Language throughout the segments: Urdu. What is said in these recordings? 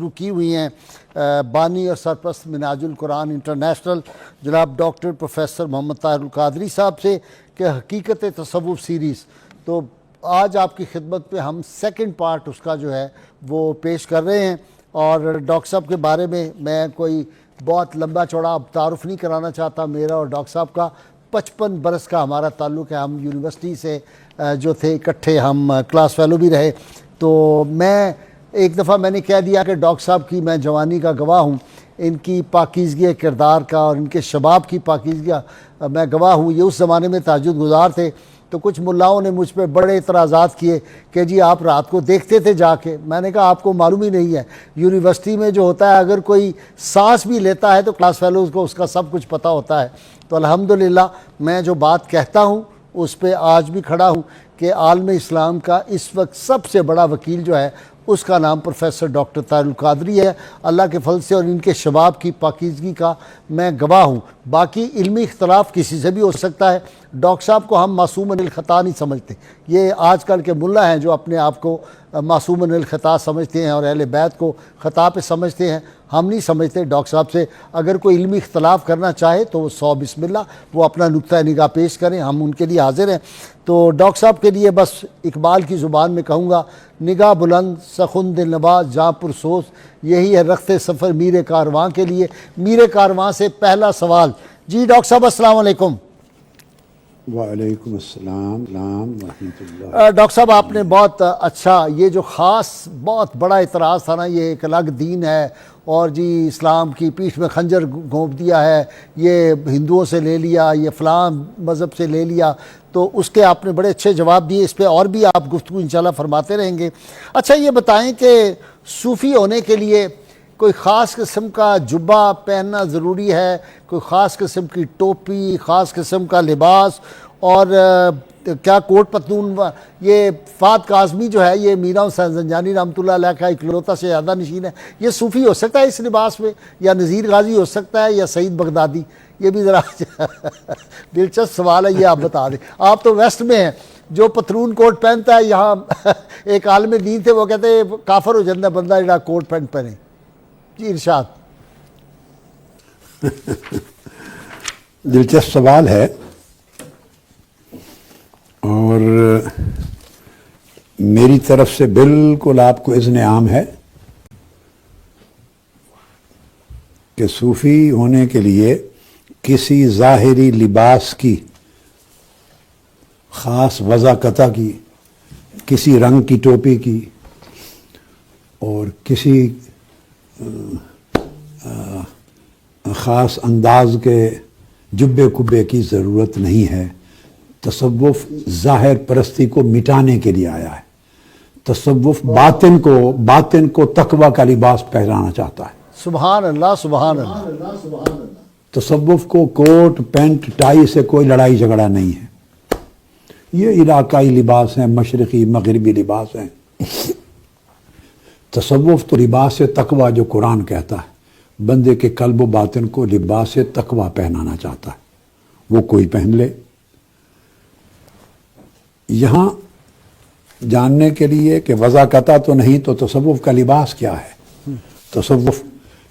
کی ہوئی ہیں بانی اور سرپرست منہاج القرآن انٹرنیشنل جناب ڈاکٹر پروفیسر محمد طاہر القادری صاحب سے کہ حقیقت تصوف سیریز. تو آج آپ کی خدمت پہ ہم سیکنڈ پارٹ اس کا جو ہے وہ پیش کر رہے ہیں. اور ڈاکٹر صاحب کے بارے میں کوئی بہت لمبا چوڑا تعارف نہیں کرانا چاہتا. میرا اور ڈاکٹر صاحب کا 55 برس کا ہمارا تعلق ہے. ہم یونیورسٹی سے جو تھے اکٹھے، ہم کلاس فیلو بھی رہے. تو میں ایک دفعہ میں نے کہہ دیا کہ ڈاکٹر صاحب کی میں جوانی کا گواہ ہوں، ان کی پاکیزگی کردار کا اور ان کے شباب کی پاکیزگی کا میں گواہ ہوں. یہ اس زمانے میں تہجد گزار تھے. تو کچھ ملاؤں نے مجھ پہ بڑے اعتراضات کیے کہ جی آپ رات کو دیکھتے تھے جا کے. میں نے کہا آپ کو معلوم ہی نہیں ہے، یونیورسٹی میں جو ہوتا ہے اگر کوئی سانس بھی لیتا ہے تو کلاس فیلوز کو اس کا سب کچھ پتہ ہوتا ہے. تو الحمدللہ میں جو بات کہتا ہوں اس پہ آج بھی کھڑا ہوں کہ عالم اسلام کا اس وقت سب سے بڑا وکیل جو ہے اس کا نام پروفیسر ڈاکٹر طاہر القادری ہے. اللہ کے فضل سے اور ان کے شباب کی پاکیزگی کا میں گواہ ہوں. باقی علمی اختلاف کسی سے بھی ہو سکتا ہے. ڈاکٹر صاحب کو ہم معصوم من الخطا نہیں سمجھتے. یہ آج کل کے ملا ہیں جو اپنے آپ کو معصوم من الخطا سمجھتے ہیں اور اہل بیت کو خطا پہ سمجھتے ہیں. ہم نہیں سمجھتے. ڈاکٹر صاحب سے اگر کوئی علمی اختلاف کرنا چاہے تو وہ 100 بسم اللہ، وہ اپنا نقطہ نگاہ پیش کریں، ہم ان کے لیے حاضر ہیں. تو ڈاکٹر صاحب کے لیے بس اقبال کی زبان میں کہوں گا، نگاہ بلند سخن دل نواز جاں پرسوز، یہی ہے رخت سفر میر کارواں کے لیے. میر کارواں سے پہلا سوال. جی ڈاکٹر صاحب السلام علیکم. وعلیکم السلام ورحمۃ اللہ. ڈاکٹر صاحب آپ نے بہت اچھا، یہ جو خاص بہت بڑا اعتراض تھا نا، یہ ایک الگ دین ہے اور جی اسلام کی پیٹھ میں خنجر گھونپ دیا ہے، یہ ہندوؤں سے لے لیا، یہ فلاں مذہب سے لے لیا، تو اس کے آپ نے بڑے اچھے جواب دیے. اس پہ اور بھی آپ گفتگو انشاءاللہ فرماتے رہیں گے. اچھا یہ بتائیں کہ صوفی ہونے کے لیے کوئی خاص قسم کا جبہ پہننا ضروری ہے، کوئی خاص قسم کی ٹوپی، خاص قسم کا لباس، اور کیا کوٹ پتلون؟ یہ فہد کاظمی جو ہے یہ میرا حسین زنجانی رحمۃ اللہ علیہ کا اکلوتا سے زیادہ نشین ہے، یہ صوفی ہو سکتا ہے اس لباس میں، یا نذیر غازی ہو سکتا ہے، یا سعید بغدادی؟ یہ بھی ذرا دلچسپ سوال ہے، یہ آپ بتا دیں. آپ تو ویسٹ میں ہیں، جو پتلون کوٹ پہنتا ہے، یہاں ایک عالم دین تھے وہ کہتے ہیں کافر ہو جاتا ہے بندہ جڑا کوٹ پینٹ پہنے. جی ارشاد. دلچسپ سوال ہے، اور میری طرف سے بالکل آپ کو اذن عام ہے کہ صوفی ہونے کے لیے کسی ظاہری لباس کی، خاص وضاقتہ کی، کسی رنگ کی ٹوپی کی، اور کسی خاص انداز کے جبے کبے کی ضرورت نہیں ہے. تصوف ظاہر پرستی کو مٹانے کے لیے آیا ہے. تصوف باطن کو تقوی کا لباس پہنانا چاہتا ہے. سبحان اللہ سبحان اللہ. تصوف کو کوٹ پینٹ ٹائی سے کوئی لڑائی جھگڑا نہیں ہے. یہ علاقائی لباس ہیں، مشرقی مغربی لباس ہیں. تصوف تو لباس تقوی جو قرآن کہتا ہے، بندے کے قلب و باطن کو لباس تقوی پہنانا چاہتا ہے، وہ کوئی پہن لے. یہاں جاننے کے لیے کہ وضاقتہ تو نہیں تو تصوف کا لباس کیا ہے، تصوف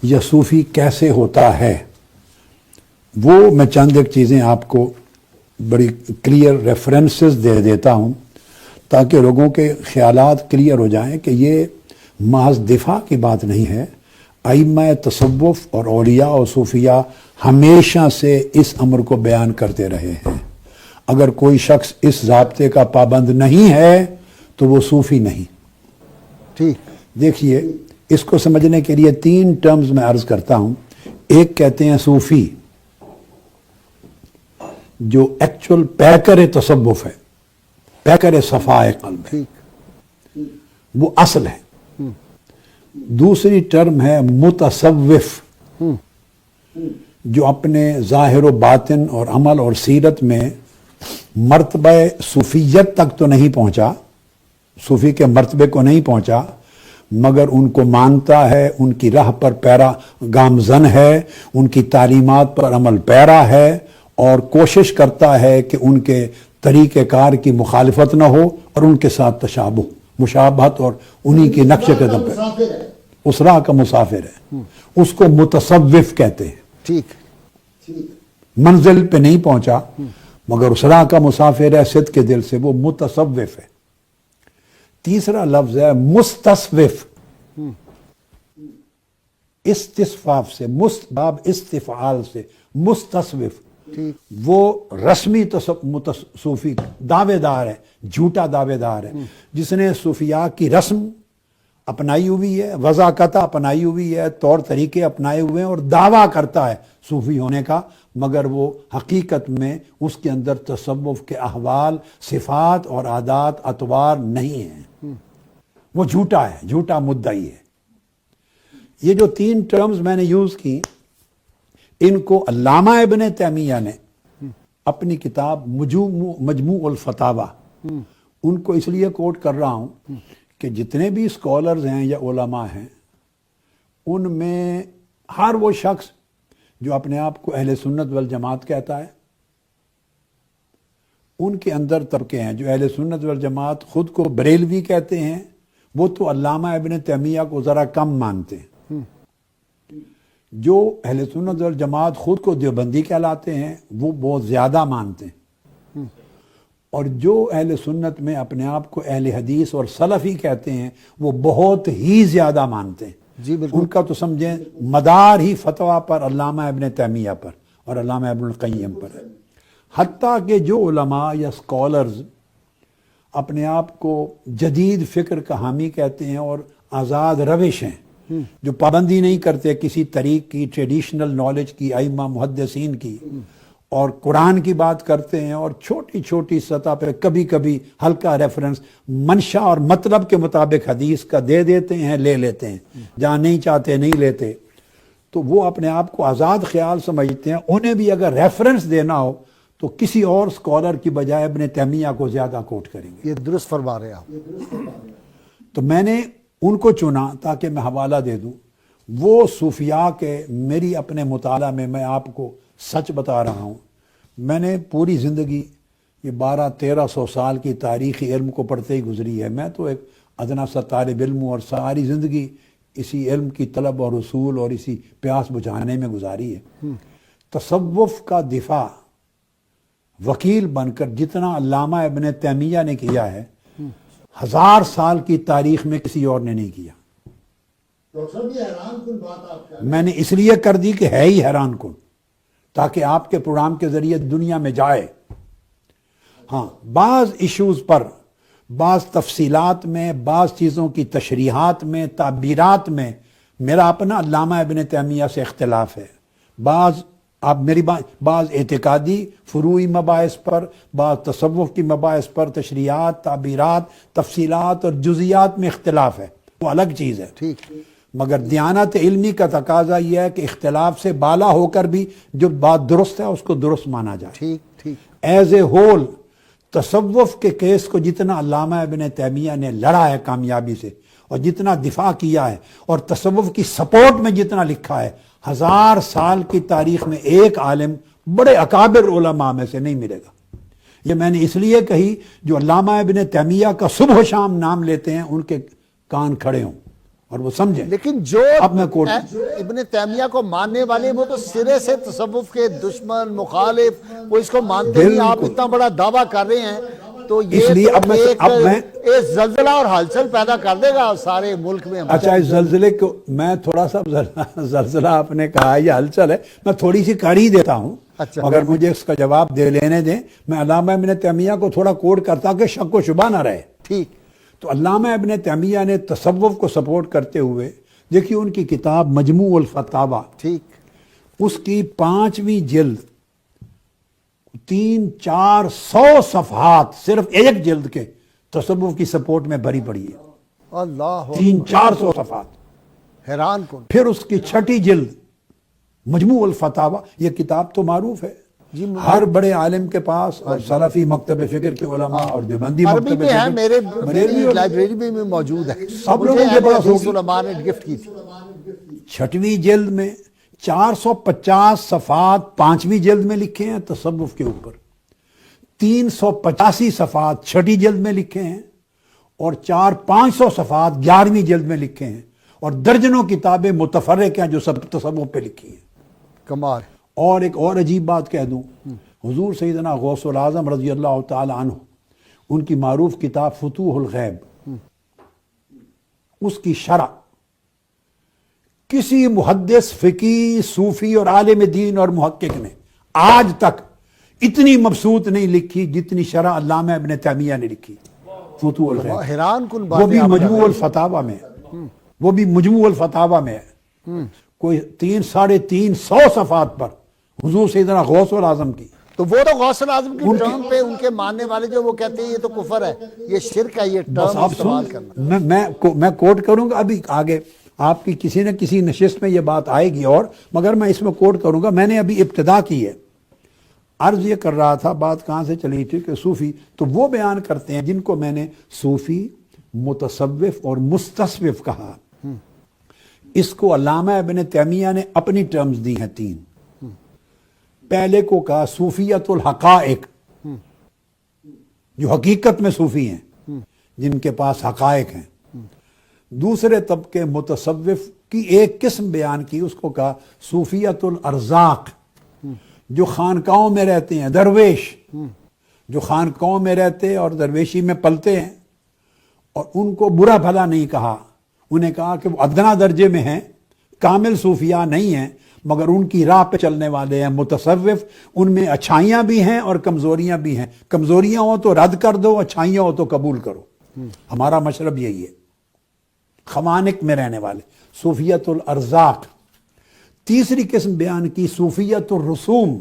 یا صوفی کیسے ہوتا ہے، وہ میں چند ایک چیزیں آپ کو بڑی کلیئر ریفرنسز دے دیتا ہوں تاکہ لوگوں کے خیالات کلیئر ہو جائیں کہ یہ محض دفاع کی بات نہیں ہے. ائمہ تصوف اور اولیاء اور صوفیاء ہمیشہ سے اس امر کو بیان کرتے رہے ہیں. اگر کوئی شخص اس ضابطے کا پابند نہیں ہے تو وہ صوفی نہیں. ٹھیک. دیکھیے اس کو سمجھنے کے لیے 3 ٹرمز میں عرض کرتا ہوں. ایک کہتے ہیں صوفی، جو ایکچول پیکر تصوف ہے، پیکر صفائے قلب ہے، وہ اصل ہے. دوسری ٹرم ہے متصوف، جو اپنے ظاہر و باطن اور عمل اور سیرت میں مرتبہ صوفیت تک تو نہیں پہنچا، صوفی کے مرتبے کو نہیں پہنچا، مگر ان کو مانتا ہے، ان کی راہ پر پیرا گامزن ہے، ان کی تعلیمات پر عمل پیرا ہے، اور کوشش کرتا ہے کہ ان کے طریقہ کار کی مخالفت نہ ہو اور ان کے ساتھ تشابہ مشابہت اور انہی کے نقش قدم پہ. اس راہ کا مسافر ہے، اس کو متصوف کہتے ہیں. ٹھیک. منزل پہ نہیں پہنچا مگر اس راہ کا مسافر ہے صدق کے دل سے، وہ متصوف ہے. تیسرا لفظ ہے مستصوف، استصفاف سے، باب استفعال سے مستصوف. وہ رسمی صوفی دعوے دار ہے، جھوٹا دعوے دار ہے، جس نے صوفیاء کی رسم اپنائی ہوئی ہے، وضاقتہ اپنائی ہوئی ہے، طور طریقے اپنائے ہوئے ہیں اور دعویٰ کرتا ہے صوفی ہونے کا، مگر وہ حقیقت میں اس کے اندر تصوف کے احوال، صفات اور عادات اطوار نہیں ہیں. وہ جھوٹا ہے، جھوٹا مدعی ہے. یہ جو 3 ٹرمز میں نے یوز کی، ان کو علامہ ابن تیمیہ نے اپنی کتاب مجموع الفتاوی، ان کو اس لیے کوٹ کر رہا ہوں کہ جتنے بھی اسکالرز ہیں یا علماء ہیں، ان میں ہر وہ شخص جو اپنے آپ کو اہل سنت والجماعت کہتا ہے، ان کے اندر طبقے ہیں. جو اہل سنت والجماعت خود کو بریلوی کہتے ہیں، وہ تو علامہ ابن تیمیہ کو ذرا کم مانتے ہیں. جو اہل سنت والجماعت خود کو دیوبندی کہلاتے ہیں، وہ بہت زیادہ مانتے ہیں. اور جو اہل سنت میں اپنے آپ کو اہل حدیث اور سلفی کہتے ہیں، وہ بہت ہی زیادہ مانتے ہیں. جی بالکل. ان کا تو سمجھیں مدار ہی فتویٰ پر علامہ ابن تیمیہ پر اور علامہ ابن القیم پر ہے. حتیٰ کہ جو علماء یا اسکالرز اپنے آپ کو جدید فکر کا حامی کہتے ہیں اور آزاد روش ہیں، جو پابندی نہیں کرتے کسی طریق کی، ٹریڈیشنل نالج کی، ائمہ محدثین کی، اور قرآن کی بات کرتے ہیں اور چھوٹی چھوٹی سطح پہ کبھی کبھی ہلکا ریفرنس منشا اور مطلب کے مطابق حدیث کا دے دیتے ہیں، لے لیتے ہیں، جہاں نہیں چاہتے نہیں لیتے، تو وہ اپنے آپ کو آزاد خیال سمجھتے ہیں. انہیں بھی اگر ریفرنس دینا ہو تو کسی اور اسکالر کی بجائے ابن تیمیہ کو زیادہ کوٹ کریں گے. یہ درست فرما رہے ہیں آپ. تو میں نے ان کو چنا تاکہ میں حوالہ دے دوں. وہ صوفیاء کے میری اپنے مطالعہ میں آپ کو سچ بتا رہا ہوں، میں نے پوری زندگی یہ 1200-1300 سال کی تاریخی علم کو پڑھتے ہی گزری ہے. میں تو ایک ادنا سا طالب علم ہوں اور ساری زندگی اسی علم کی طلب اور اصول اور اسی پیاس بجھانے میں گزاری ہے. تصوف کا دفاع وکیل بن کر جتنا علامہ ابن تیمیہ نے کیا ہے، 1000 سال کی تاریخ میں کسی اور نے نہیں کیا. میں نے اس لیے کر دی کہ ہے ہی حیران کن، تاکہ آپ کے پروگرام کے ذریعے دنیا میں جائے. ہاں، بعض ایشوز پر، بعض تفصیلات میں، بعض چیزوں کی تشریحات میں، تعبیرات میں میرا اپنا علامہ ابن تیمیہ سے اختلاف ہے. بعض اعتقادی فروعی مباحث پر، بعض تصوف کی مباحث پر تشریحات، تعبیرات، تفصیلات اور جزیات میں اختلاف ہے، وہ الگ چیز ہے. ٹھیک. مگر دیانت علمی کا تقاضا یہ ہے کہ اختلاف سے بالا ہو کر بھی جو بات درست ہے اس کو درست مانا جائے. ٹھیک ٹھیک. ایز اے ہول تصوف کے کیس کو جتنا علامہ ابن تیمیہ نے لڑا ہے کامیابی سے، اور جتنا دفاع کیا ہے، اور تصوف کی سپورٹ میں جتنا لکھا ہے، 1000 سال کی تاریخ میں ایک عالم بڑے اکابر علماء میں سے نہیں ملے گا. یہ میں نے اس لیے کہی جو علامہ ابن تیمیہ کا صبح و شام نام لیتے ہیں ان کے کان کھڑے ہوں اور وہ سمجھیں. لیکن جو اب میں ابن تیمیہ کو ماننے والے وہ تو سرے سے تصوف کے دشمن، مخالف، وہ اس کو مانتے نہیں. آپ اتنا بڑا دعویٰ کر رہے ہیں تو یہ اس لیے ایک زلزلہ اور ہلچل پیدا کر دے گا سارے ملک میں. اچھا، اس زلزلے کو میں تھوڑا سا زلزلہ آپ نے کہا یہ ہلچل ہے، میں تھوڑی سی کڑی دیتا ہوں. اچھا. اگر مجھے اس کا جواب دے لینے دیں، میں علامہ ابن تیمیہ کو تھوڑا کوٹ کرتا کہ شک و شبہ نہ رہے. ٹھیک. تو علامہ ابن تیمیہ نے تصوف کو سپورٹ کرتے ہوئے، دیکھیے ان کی کتاب مجموع الفتاوی، ٹھیک، اس کی 5ویں جلد 300-400 صفحات صرف ایک جلد کے تصوف کی سپورٹ میں بھری پڑی ہے. اللہ 300-400 صفحات. حیران کن. پھر اس کی 6ٹھی جلد مجموع الفتاوی، یہ کتاب تو معروف ہے ہر بڑے عالم کے پاس، اور سلفی مکتب فکر کے علماء اور دیوبندی عربی مکتب میں ہے، فکر میری لائبریری میں موجود ہے. سب لوگوں کے پاس ہوگی. علماء نے گفٹ کی تھی. 6ویں جلد میں 450 صفحات 5ویں جلد میں لکھے ہیں تصوف کے اوپر، 385 صفحات 6ٹھی جلد میں لکھے ہیں، اور 400-500 صفحات 11ویں جلد میں لکھے ہیں. اور درجنوں کتابیں متفرق ہیں جو سب تصوف پہ لکھی ہیں. کمال. اور ایک اور عجیب بات کہہ دوں، حضور سیدنا غوث العظم رضی اللہ تعالی عنہ، ان کی معروف کتاب فتوح الغیب، اس کی شرح کسی محدث، فقی، صوفی اور عالم دین اور محقق نے آج تک اتنی مبسوط نہیں لکھی جتنی شرح علامہ ابن تیمیہ نے لکھی فتوح الغیب. حیران کن وہ بھی باتیں. مجموع الفتاوی میں ہے، وہ بھی مجموع الفتاوی میں ہے، کوئی 300-350 صفحات پر حضور سیدنا غوث العظم کی. تو وہ تو غوث اعظم کی ٹرم پہ ان کے ماننے والے جو وہ کہتے ہیں یہ تو کفر ہے، یہ شرک ہے، یہ بس ٹرم آپ استعمال سن، کرنا. میں کوٹ کروں گا ابھی آگے، آپ کی کسی نہ کسی نشست میں یہ بات آئے گی، اور مگر میں اس میں کوٹ کروں گا. میں نے ابھی ابتدا کی ہے، عرض یہ کر رہا تھا، بات کہاں سے چلی تھی کہ صوفی تو وہ بیان کرتے ہیں جن کو میں نے صوفی، متصوف اور مستصوف کہا. اس کو علامہ ابن تیمیہ نے اپنی ٹرمز دی ہیں 3. پہلے کو کہا صوفیت الحقائق، جو حقیقت میں صوفی ہیں، جن کے پاس حقائق ہیں. دوسرے طبقے متصوف کی ایک قسم بیان کی، اس کو کہا صوفیت الارزاق، جو خانقاہوں میں رہتے ہیں، درویش جو خانقاہوں میں رہتے اور درویشی میں پلتے ہیں، اور ان کو برا بھلا نہیں کہا، انہیں کہا کہ وہ ادنا درجے میں ہیں، کامل صوفیاء نہیں ہیں، مگر ان کی راہ پہ چلنے والے ہیں متصوف. ان میں اچھائیاں بھی ہیں اور کمزوریاں بھی ہیں، کمزوریاں ہو تو رد کر دو، اچھائیاں ہو تو قبول کرو. ہمارا مشرب یہی ہے، خوانق میں رہنے والے، صوفیت الارزاق. تیسری قسم بیان کی صوفیت الرسوم،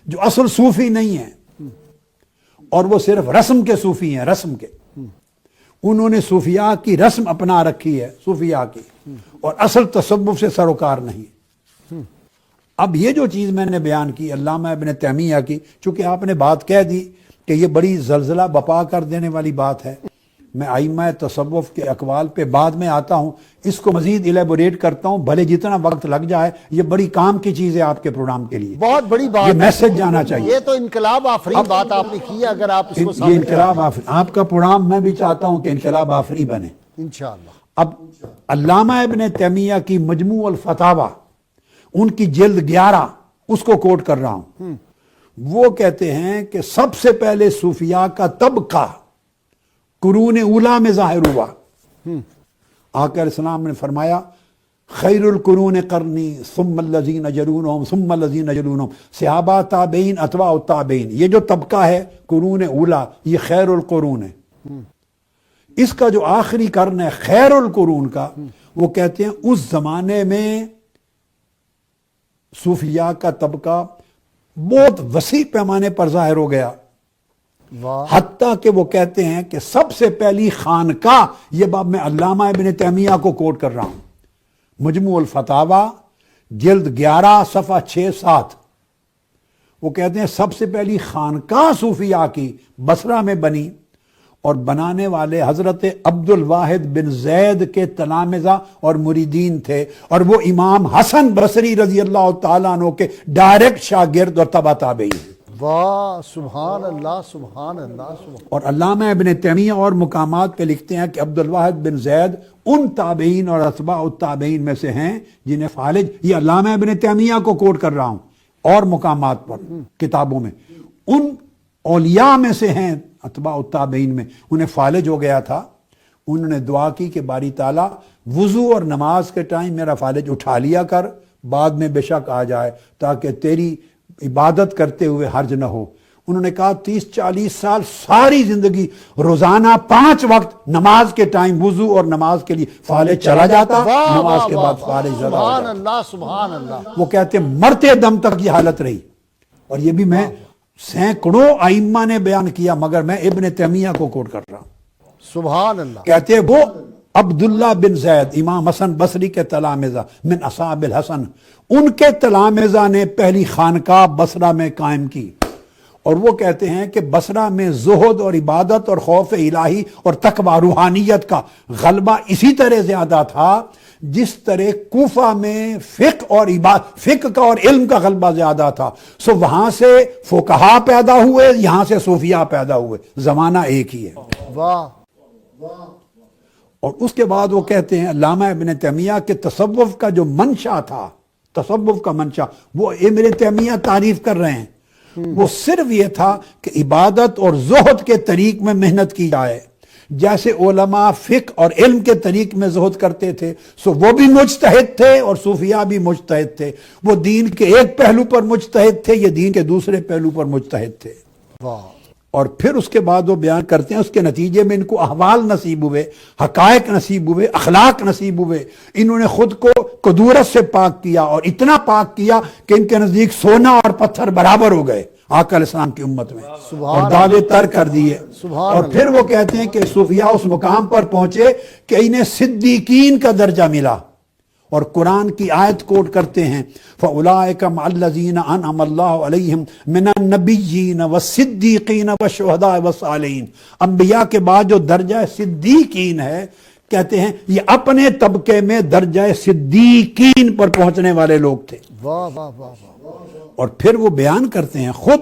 جو اصل صوفی نہیں ہیں اور وہ صرف رسم کے صوفی ہیں، رسم کے. انہوں نے صوفیاء کی رسم اپنا رکھی ہے، صوفیاء کی، اور اصل تصوف سے سروکار نہیں. اب یہ جو چیز میں نے بیان کی علامہ ابن تیمیہ کی، چونکہ آپ نے بات کہہ دی کہ یہ بڑی زلزلہ بپا کر دینے والی بات ہے، میں ائمہ تصوف کے اقوال پہ بعد میں آتا ہوں، اس کو مزید ایلیبوریٹ کرتا ہوں، بھلے جتنا وقت لگ جائے. یہ بڑی کام کی چیز ہے آپ کے پروگرام کے لیے، بہت بڑی بات یہ میسج جانا چاہیے. یہ تو انقلاب آفرین بات آپ نے کی ہے، اگر آپ اس کو یہ انقلاب آپ کا پروگرام میں بھی چاہتا ہوں کہ انقلاب آفری بنے انشاءاللہ. اب علامہ ابن تیمیہ کی مجموع الفتاوی، ان کی جلد 11، اس کو کوٹ کر رہا ہوں. وہ کہتے ہیں کہ سب سے پہلے صوفیاء کا طبقہ قرون اولا میں ظاہر ہوا. آقا علیہ السلام نے فرمایا خیر القرون قرنی ثم الذین یلونہم ثم الذین یلونہم، صحابہ، تابعین، اتباع التابعین. یہ جو طبقہ ہے قرون اولا، یہ خیر القرون ہے. اس کا جو آخری قرن ہے خیر القرون کا، وہ کہتے ہیں اس زمانے میں صوفیاء کا طبقہ بہت وسیع پیمانے پر ظاہر ہو گیا. حتیٰ کہ وہ کہتے ہیں کہ سب سے پہلی خانقاہ، یہ باب میں علامہ ابن تیمیہ کو کوٹ کر رہا ہوں، مجموع الفتاوی جلد 11 صفحہ 6-7. وہ کہتے ہیں سب سے پہلی خانقاہ صوفیاء کی بصرہ میں بنی، اور بنانے والے حضرت عبد الواحد بن زید کے تلامذہ اور مریدین تھے، اور وہ امام حسن بصری رضی اللہ تعالیٰ عنہ کے ڈائریکٹ شاگرد اور تبع تابعین ہیں. واہ، سبحان اللہ، سبحان اللہ، سبحان. اور علامہ ابن تیمیہ اور مقامات پہ لکھتے ہیں کہ عبد الواحد بن زید ان تابعین اور اتباع التابعین میں سے ہیں جنہیں فالج، یہ علامہ ابن تیمیہ کو کوٹ کر رہا ہوں، اور مقامات پر کتابوں میں، ان اولیاء میں سے ہیں اتباع التابعین میں، انہیں فالج ہو گیا تھا. انہوں نے دعا کی کہ باری تعالیٰ وضو اور نماز کے ٹائم میرا فالج اٹھا لیا کر، بعد میں بے شک آ جائے، تاکہ تیری عبادت کرتے ہوئے حرج نہ ہو. انہوں نے کہا 30-40 سال ساری زندگی روزانہ 5 وقت نماز کے ٹائم وضو اور نماز کے لیے فالج چلا جاتا، نماز کے بعد فالج زیادہ ہو سبحان جاتا. اللہ، سبحان اللہ. وہ کہتے ہیں مرتے دم تک یہ حالت رہی. اور یہ بھی میں سینکڑوں ائمہ نے بیان کیا، مگر میں ابن تیمیہ کو کوٹ کر رہا ہوں. سبحان اللہ. کہتے ہیں وہ عبداللہ بن زید امام حسن بصری کے تلامذہ من اصحاب الحسن، ان کے تلامذہ نے پہلی خانقاہ بصرہ میں قائم کی. اور وہ کہتے ہیں کہ بصرہ میں زہد اور عبادت اور خوف الہی اور تقوی روحانیت کا غلبہ اسی طرح زیادہ تھا جس طرح کوفہ میں فقہ کا اور علم کا غلبہ زیادہ تھا. سو وہاں سے فقہا پیدا ہوئے، یہاں سے صوفیاء پیدا ہوئے، زمانہ ایک ہی ہے. واہ. اور اس کے بعد وہ کہتے ہیں علامہ ابن تیمیہ کہ تصوف کا جو منشا تھا، تصوف کا منشا، وہ ابن تیمیہ تعریف کر رہے ہیں، وہ صرف یہ تھا کہ عبادت اور زہد کے طریق میں محنت کی جائے، جیسے علماء فقہ اور علم کے طریق میں زہد کرتے تھے، سو وہ بھی مجتہد تھے اور صوفیاء بھی مجتہد تھے، وہ دین کے ایک پہلو پر مجتہد تھے، یہ دین کے دوسرے پہلو پر مجتہد تھے۔ واہ، اور پھر اس کے بعد وہ بیان کرتے ہیں اس کے نتیجے میں ان کو احوال نصیب ہوئے، حقائق نصیب ہوئے، اخلاق نصیب ہوئے، انہوں نے خود کو کدورت سے پاک کیا اور اتنا پاک کیا کہ ان کے نزدیک سونا اور پتھر برابر ہو گئے آقا علیہ السلام کی امت میں، اور دعوے ترک کر دیے۔ اور پھر وہ کہتے ہیں کہ صوفیاء اس مقام پر پہنچے کہ انہیں صدیقین کا درجہ ملا، اور قرآن کی آیت کوٹ کرتے ہیں فَأُولَٰئِكَ مَعَ الَّذِينَ أَنْعَمَ اللَّهُ عَلَيْهِمْ مِنَ النَّبِيِّينَ وَالصِّدِّيقِينَ وَالشُّهَدَاءِ وَالصَّالِحِينَ۔ انبیاء کے بعد جو درجہ صدیقین ہے، کہتے ہیں یہ اپنے طبقے میں درجہ صدیقین پر پہنچنے والے لوگ تھے۔ واہ واہ واہ واہ، اور پھر وہ بیان کرتے ہیں خود،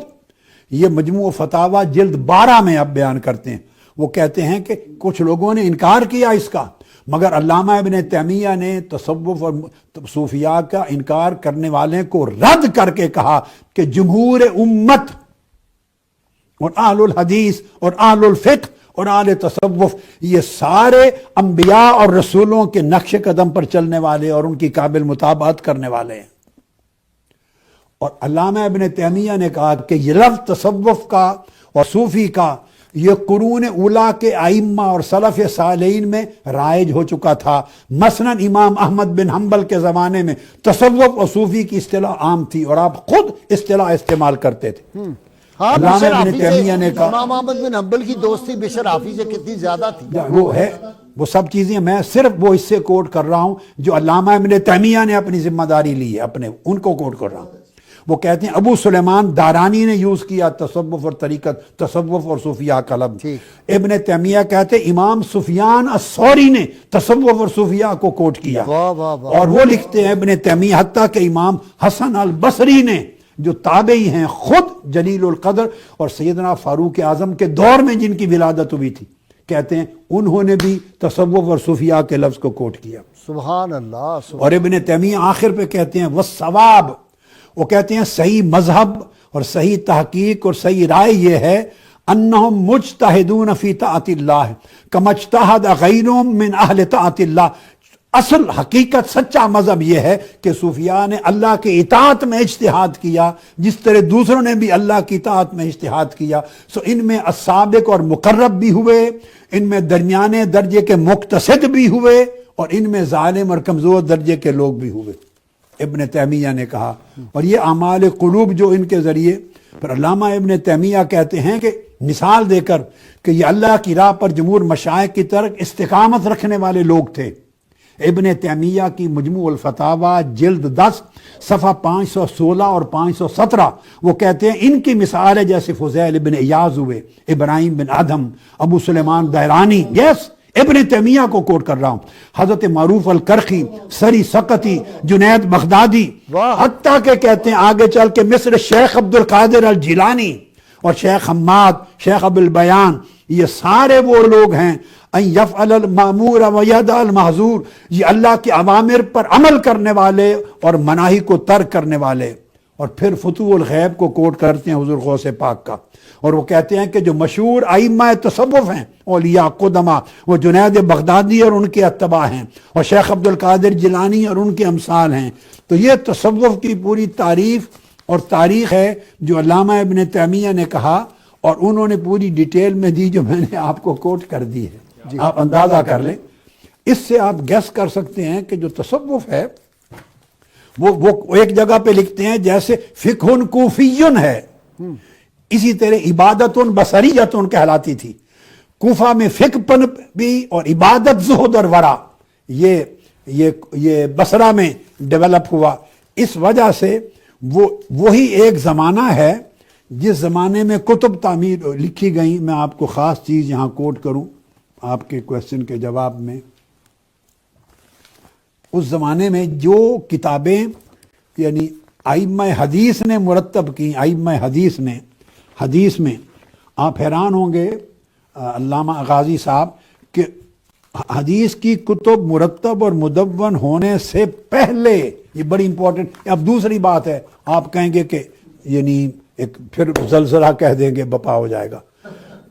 یہ مجموع فتاوی جلد 12 میں اب بیان کرتے ہیں، وہ کہتے ہیں کہ کچھ لوگوں نے انکار کیا اس کا، مگر علامہ ابن تیمیہ نے تصوف اور صوفیاء کا انکار کرنے والے کو رد کر کے کہا کہ جمہور امت اور اہل الحدیث اور اہل الفقہ اور اہل تصوف یہ سارے انبیاء اور رسولوں کے نقش قدم پر چلنے والے اور ان کی قابل مطابقت کرنے والے ہیں۔ اور علامہ ابن تیمیہ نے کہا کہ یہ لفظ تصوف کا اور صوفی کا یہ قرون اولا کے ائمہ اور سلف صالحین میں رائج ہو چکا تھا، مثلاً امام احمد بن حنبل کے زمانے میں تصوف اور صوفی کی اصطلاح عام تھی اور آپ خود اصطلاح استعمال کرتے تھے۔ ہاں، علامہ بشر ابن حافظ تیمیہ نے کہا امام احمد بن حنبل کی دوستی بشر حافظ سے کتنی زیادہ تھی۔ وہ ہے، وہ سب چیزیں میں صرف وہ اس سے کوٹ کر رہا ہوں جو علامہ ابن تیمیہ نے اپنی ذمہ داری لی ہے، اپنے ان کو کوٹ کر رہا ہوں۔ وہ کہتے ہیں ابو سلیمان دارانی نے یوز کیا تصوف اور طریقت، تصوف اور صوفیاء کا لفظ۔ ابن تیمیہ کہتے امام سفیان الثوری نے تصوف اور صوفیاء کو کوٹ کیا، واہ واہ واہ، اور وہ لکھتے ہیں ابن تیمیہ حتیٰ کہ امام حسن البصری نے جو تابعی ہیں، خود جلیل القدر اور سیدنا فاروق اعظم کے دور میں جن کی ولادت ہوئی تھی، کہتے ہیں انہوں نے بھی تصوف اور صوفیاء کے لفظ کو کوٹ کیا۔ سبحان اللہ، اور ابن تیمیہ آخر پہ کہتے ہیں والصواب، وہ کہتے ہیں صحیح مذہب اور صحیح تحقیق اور صحیح رائے یہ ہے انہم مجتہدون فی طاعت اللہ کما اجتہد غیرہم من اہل طاعت اللہ۔ اصل حقیقت سچا مذہب یہ ہے کہ صوفیاء نے اللہ کی اطاعت میں اجتہاد کیا جس طرح دوسروں نے بھی اللہ کی اطاعت میں اجتہاد کیا، سو ان میں السابق اور مقرب بھی ہوئے، ان میں درمیانے درجے کے مقتصد بھی ہوئے، اور ان میں ظالم اور کمزور درجے کے لوگ بھی ہوئے، ابن تیمیہ نے کہا۔ اور یہ اعمال قلوب جو ان کے ذریعے، پھر علامہ ابن تیمیہ کہتے ہیں کہ مثال دے کر کہ یہ اللہ کی راہ پر جمہور مشائخ کی طرح استقامت رکھنے والے لوگ تھے۔ ابن تیمیہ کی مجموع الفتاوی جلد 10 صفحہ 516 اور 517 وہ کہتے ہیں ان کی مثال ہے جیسے فضیل بن ایاز ہوئے، ابراہیم بن ادھم، ابو سلیمان دہرانی، یس ابن تیمیہ کو کوٹ کر رہا ہوں، حضرت معروف الکرخی، سری سقطی، جنید بغدادی، حتیٰ کہ کہتے ہیں آگے چل کے مصر شیخ عبد القادر الجیلانی اور شیخ حماد، شیخ ابو البیان، یہ سارے وہ لوگ ہیں ان یفعل المامور و یدع المحظور، یہ اللہ کے اوامر پر عمل کرنے والے اور مناہی کو ترک کرنے والے۔ اور پھر فتوح الغیب کو کوٹ کرتے ہیں حضور غوث پاک کا، اور وہ کہتے ہیں کہ جو مشہور ائمہ تصوف ہیں اولیاء قدما، وہ جنید بغدادی اور ان کے اتباع ہیں، اور شیخ عبد القادر جیلانی اور ان کے امثال ہیں۔ تو یہ تصوف کی پوری تعریف اور تاریخ ہے جو علامہ ابن تیمیہ نے کہا، اور انہوں نے پوری ڈیٹیل میں دی جو میں نے آپ کو کوٹ کر دی ہے۔ آپ اندازہ کر لیں، اس سے آپ گیس کر سکتے ہیں کہ جو تصوف ہے وہ ایک جگہ پہ لکھتے ہیں جیسے فقہ کوفیٌ ہے، اسی طرح عبادت بصریۃ کہلاتی تھی۔ کوفہ میں فقہ پن بھی اور عبادت زہد اور ورع یہ بصرہ میں ڈیولپ ہوا۔ اس وجہ سے وہی ایک زمانہ ہے جس زمانے میں کتب تعمیر لکھی گئیں۔ میں آپ کو خاص چیز یہاں کوٹ کروں آپ کے کویسچن کے جواب میں، اس زمانے میں جو کتابیں یعنی ائمہ حدیث نے مرتب کی، ائمہ حدیث میں آپ حیران ہوں گے علامہ غازی صاحب کہ حدیث کی کتب مرتب اور مدون ہونے سے پہلے، یہ بڑی امپورٹنٹ. اب دوسری بات ہے، آپ کہیں گے کہ یعنی ایک پھر زلزلہ کہہ دیں گے بپا ہو جائے گا.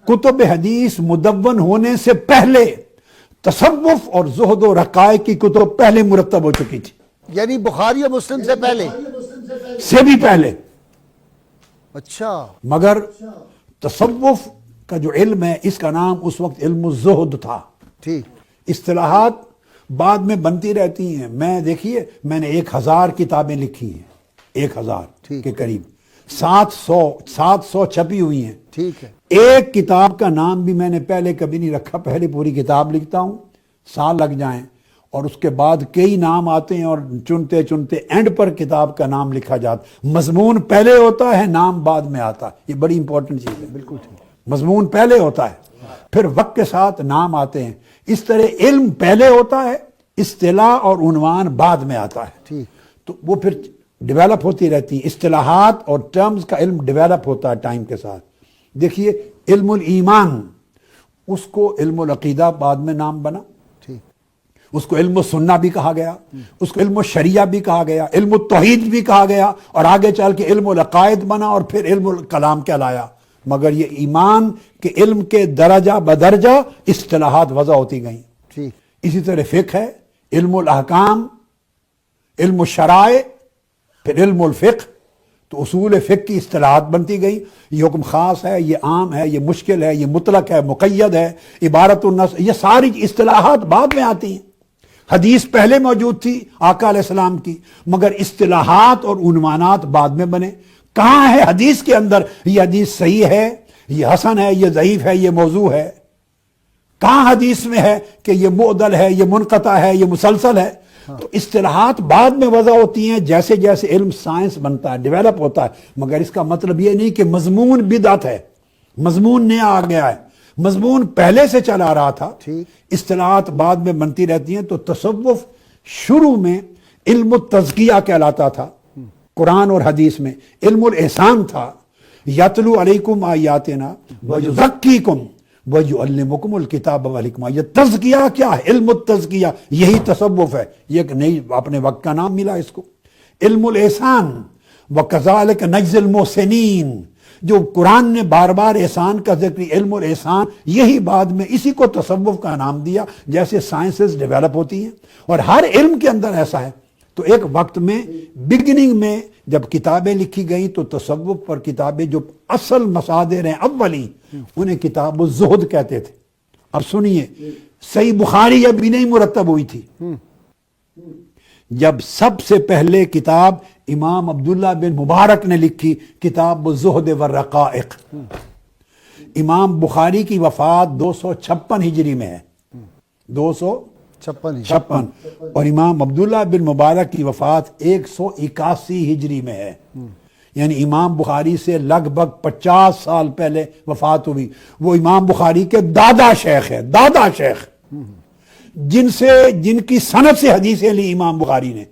کتب حدیث مدون ہونے سے پہلے تصوف اور زہد و رقائق کی کتب پہلے مرتب ہو چکی تھی، یعنی بخاری اور مسلم سے پہلے. سے بھی پہلے. اچھا. مگر تصوف کا جو علم ہے اس کا نام اس وقت علم الزہد تھا. ٹھیک. اصطلاحات بعد میں بنتی رہتی ہیں. میں دیکھیے میں نے 1000 کتابیں لکھی ہیں، 1000 کے قریب، 700 چھپی ہوئی ہیں. ٹھیک ہے. ایک کتاب کا نام بھی میں نے پہلے کبھی نہیں رکھا. پہلے پوری کتاب لکھتا ہوں، سال لگ جائیں، اور اس کے بعد کئی نام آتے ہیں اور چنتے چنتے اینڈ پر کتاب کا نام لکھا جاتا. مضمون پہلے ہوتا ہے، نام بعد میں آتا ہے. یہ بڑی امپورٹنٹ چیز ہے. بالکل ٹھیک. مضمون پہلے ہوتا ہے، پھر وقت کے ساتھ نام آتے ہیں. اس طرح علم پہلے ہوتا ہے، اصطلاح اور عنوان بعد میں آتا ہے. ٹھیک. تو وہ پھر ڈیولپ ہوتی رہتی ہیں. اصطلاحات اور ٹرمز کا علم ڈیولپ ہوتا ہے ٹائم کے ساتھ. دیکھیے علم الایمان، اس کو علم العقیدہ بعد میں نام بنا. ٹھیک. اس کو علم السنہ بھی کہا گیا، اس کو علم الشریعہ بھی کہا گیا، علم التوحید بھی کہا گیا، اور آگے چل کے علم العقائد بنا اور پھر علم الکلام کہلایا. مگر یہ ایمان کے علم کے درجہ بدرجہ اصطلاحات وضع ہوتی گئیں. ٹھیک. اسی طرح فقہ ہے، علم الاحکام، علم الشرائع، پھر علم الفقہ. تو اصول فقہ کی اصطلاحات بنتی گئی. یہ حکم خاص ہے، یہ عام ہے، یہ مشکل ہے، یہ مطلق ہے، مقید ہے، عبارت النص، یہ ساری اصطلاحات بعد میں آتی ہیں. حدیث پہلے موجود تھی آقا علیہ السلام کی، مگر اصطلاحات اور عنوانات بعد میں بنے. کہاں ہے حدیث کے اندر یہ حدیث صحیح ہے، یہ حسن ہے، یہ ضعیف ہے، یہ موضوع ہے؟ کہاں حدیث میں ہے کہ یہ معدل ہے، یہ منقطع ہے، یہ مسلسل ہے؟ تو اصطلاحات بعد میں وضع ہوتی ہیں جیسے جیسے علم سائنس بنتا ہے، ڈیولپ ہوتا ہے. مگر اس کا مطلب یہ نہیں کہ مضمون بدعت ہے، مضمون نیا آ گیا ہے. مضمون پہلے سے چلا رہا تھا، اصطلاحات بعد میں بنتی رہتی ہیں. تو تصوف شروع میں علم التزکیہ کہلاتا تھا قرآن اور حدیث میں. علم الاحسان تھا، یتلو علیکم آیاتنا ویزکیکم وَيُعَلِّمُكُمُ الْكِتَابَ وَالْحِکْمَةَ. یہ تزکیہ کیا ہے؟ علم التزکیہ، یہی تصوف ہے. یہ ایک نئی اپنے وقت کا نام ملا اس کو. علم الاحسان، وَكَذَلِكَ نَجْزِي الْمُحْسِنِينَ، جو قرآن نے بار بار احسان کا ذکر، علم الاحسان، یہی بعد میں اسی کو تصوف کا نام دیا. جیسے سائنسز ڈیولپ ہوتی ہیں اور ہر علم کے اندر ایسا ہے. تو ایک وقت میں بگننگ میں جب کتابیں لکھی گئیں تو تصوف پر کتابیں جو اصل مصادر ہیں اولی، انہیں کتاب الزہد کہتے تھے. اب سنیے، صحیح بخاری ابھی نہیں مرتب ہوئی تھی. جب سب سے پہلے کتاب امام عبداللہ بن مبارک نے لکھی، کتاب الزہد والرقائق. امام بخاری کی وفات 256 ہجری میں ہے، 256، اور امام عبداللہ بن مبارک کی وفات 181 ہجری میں ہے. یعنی امام بخاری سے لگ بھگ 50 سال پہلے وفات ہوئی. وہ امام بخاری کے دادا شیخ ہے، دادا شیخ، جن کی سند سے حدیثیں لی امام بخاری نے.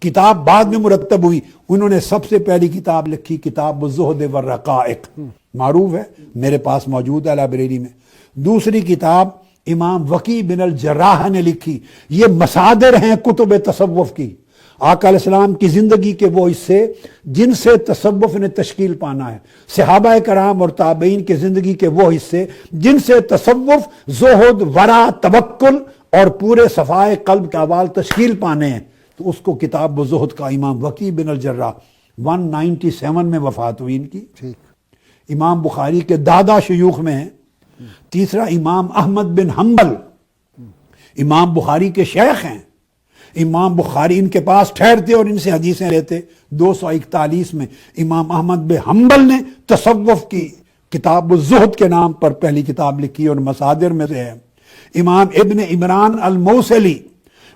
کتاب بعد میں مرتب ہوئی. انہوں نے سب سے پہلی کتاب لکھی کتاب الزہد والرقائق، معروف ہے، میرے پاس موجود ہے لائبریری میں. دوسری کتاب امام وقی بن الجراح نے لکھی. یہ مصادر ہیں کتب تصوف کی. آقا علیہ السلام کی زندگی کے وہ حصے جن سے تصوف نے تشکیل پانا ہے، صحابہ کرام اور تابعین کی زندگی کے وہ حصے جن سے تصوف، زہد، ورع، توکل اور پورے صفائے قلب کے احوال تشکیل پانے ہیں. تو اس کو کتاب الزہد کا امام وقی بن الجراح 197 میں وفات ہوئی ان کی. امام بخاری کے دادا شیوخ میں ہیں. تیسرا امام احمد بن حنبل، امام بخاری کے شیخ ہیں. امام بخاری ان کے پاس ٹھہرتے اور ان سے حدیثیں لیتے. 241 میں امام احمد بن حنبل نے تصوف کی کتاب الزہد کے نام پر پہلی کتاب لکھی اور مصادر میں سے ہے. امام ابن عمران الموصلی،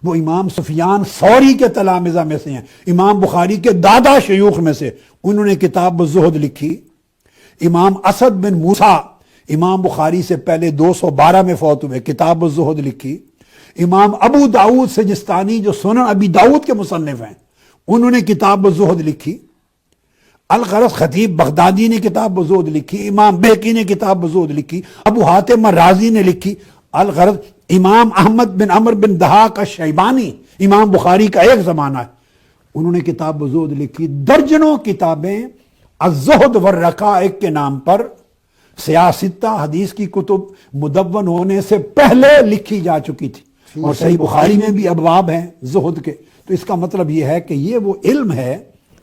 وہ امام سفیان ثوری کے تلامذہ میں سے ہیں، امام بخاری کے دادا شیوخ میں سے، انہوں نے کتاب الزہد لکھی. امام اسد بن موسیٰ، امام بخاری سے پہلے 212 میں فوت ہوئے، کتاب الزہد لکھی. امام ابو داؤد سجستانی جو سنن ابی داؤد کے مصنف ہیں، انہوں نے کتاب الزہد لکھی. الغرض خطیب بغدادی نے کتاب الزہد لکھی. امام بہقی نے کتاب الزہد لکھی. ابو حاتم الرازی نے لکھی. الغرض امام احمد بن عمر بن دہاق الشیبانی، امام بخاری کا ایک زمانہ ہے، انہوں نے کتاب زہد لکھی، درجنوں کتابیں الزہد والرقائق کے نام پر سیاستہ حدیث کی کتب مدون ہونے سے پہلے لکھی جا چکی تھی، اور صحیح بخاری میں بھی ابواب ہیں زہد کے. تو اس کا مطلب یہ ہے کہ یہ وہ علم ہے.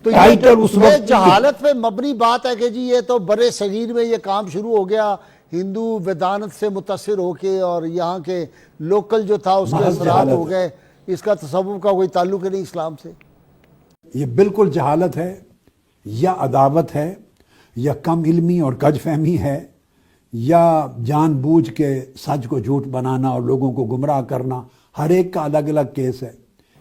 تو ٹائٹل اس یہ وقت جہالت پہ مبنی بات ہے کہ جی یہ تو برے صغیر میں یہ کام شروع ہو گیا ہندو ویدانت سے متاثر ہو کے، اور یہاں کے لوکل جو تھا اس کے محض اثرات جہالت ہو گئے، اس کا تصوف کا کوئی تعلق ہی نہیں اسلام سے. یہ بالکل جہالت ہے، یا عداوت ہے، یا کم علمی اور کج فہمی ہے، یا جان بوجھ کے سچ کو جھوٹ بنانا اور لوگوں کو گمراہ کرنا. ہر ایک کا الگ الگ کیس ہے.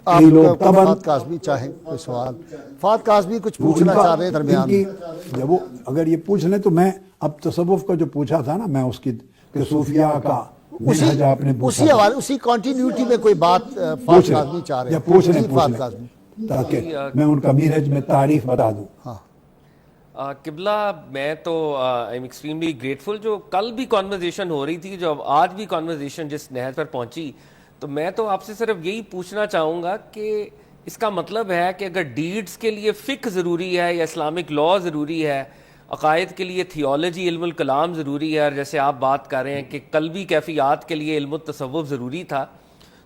آپ کئی لوگ طبعاً فہد کاظمی چاہیں کوئی سوال؟ فہد کاظمی کچھ پوچھنا چاہ رہے ہیں درمیان میں. جب وہ اگر یہ پوچھ لیں تو میں اب تصوف کا جو پوچھا تھا نا میں اس کی کہ صوفیاء کا منہج آپ نے پوچھا اسی حوالے اسی کنٹینیوٹی میں کوئی بات فہد کاظمی چاہ رہے یا ہیں. پوچھ لیں جی فہد کاظمی. تاکہ میں ان کا منہج میں تعریف بتا دوں. قبلہ میں تو آئی ایم ایکسٹریملی گریٹفل جو کل بھی کانورزیشن ہو رہی تھی، جو آج بھی کانورزیشن جس نہج پر پہنچی، تو میں تو آپ سے صرف یہی پوچھنا چاہوں گا کہ اس کا مطلب ہے کہ اگر ڈیڈز کے لیے فقہ ضروری ہے یا اسلامک لا ضروری ہے، عقائد کے لیے تھیولوجی علم الکلام ضروری ہے، اور جیسے آپ بات کر رہے ہیں کہ قلبی کیفیات کے لیے علم التصوف ضروری تھا،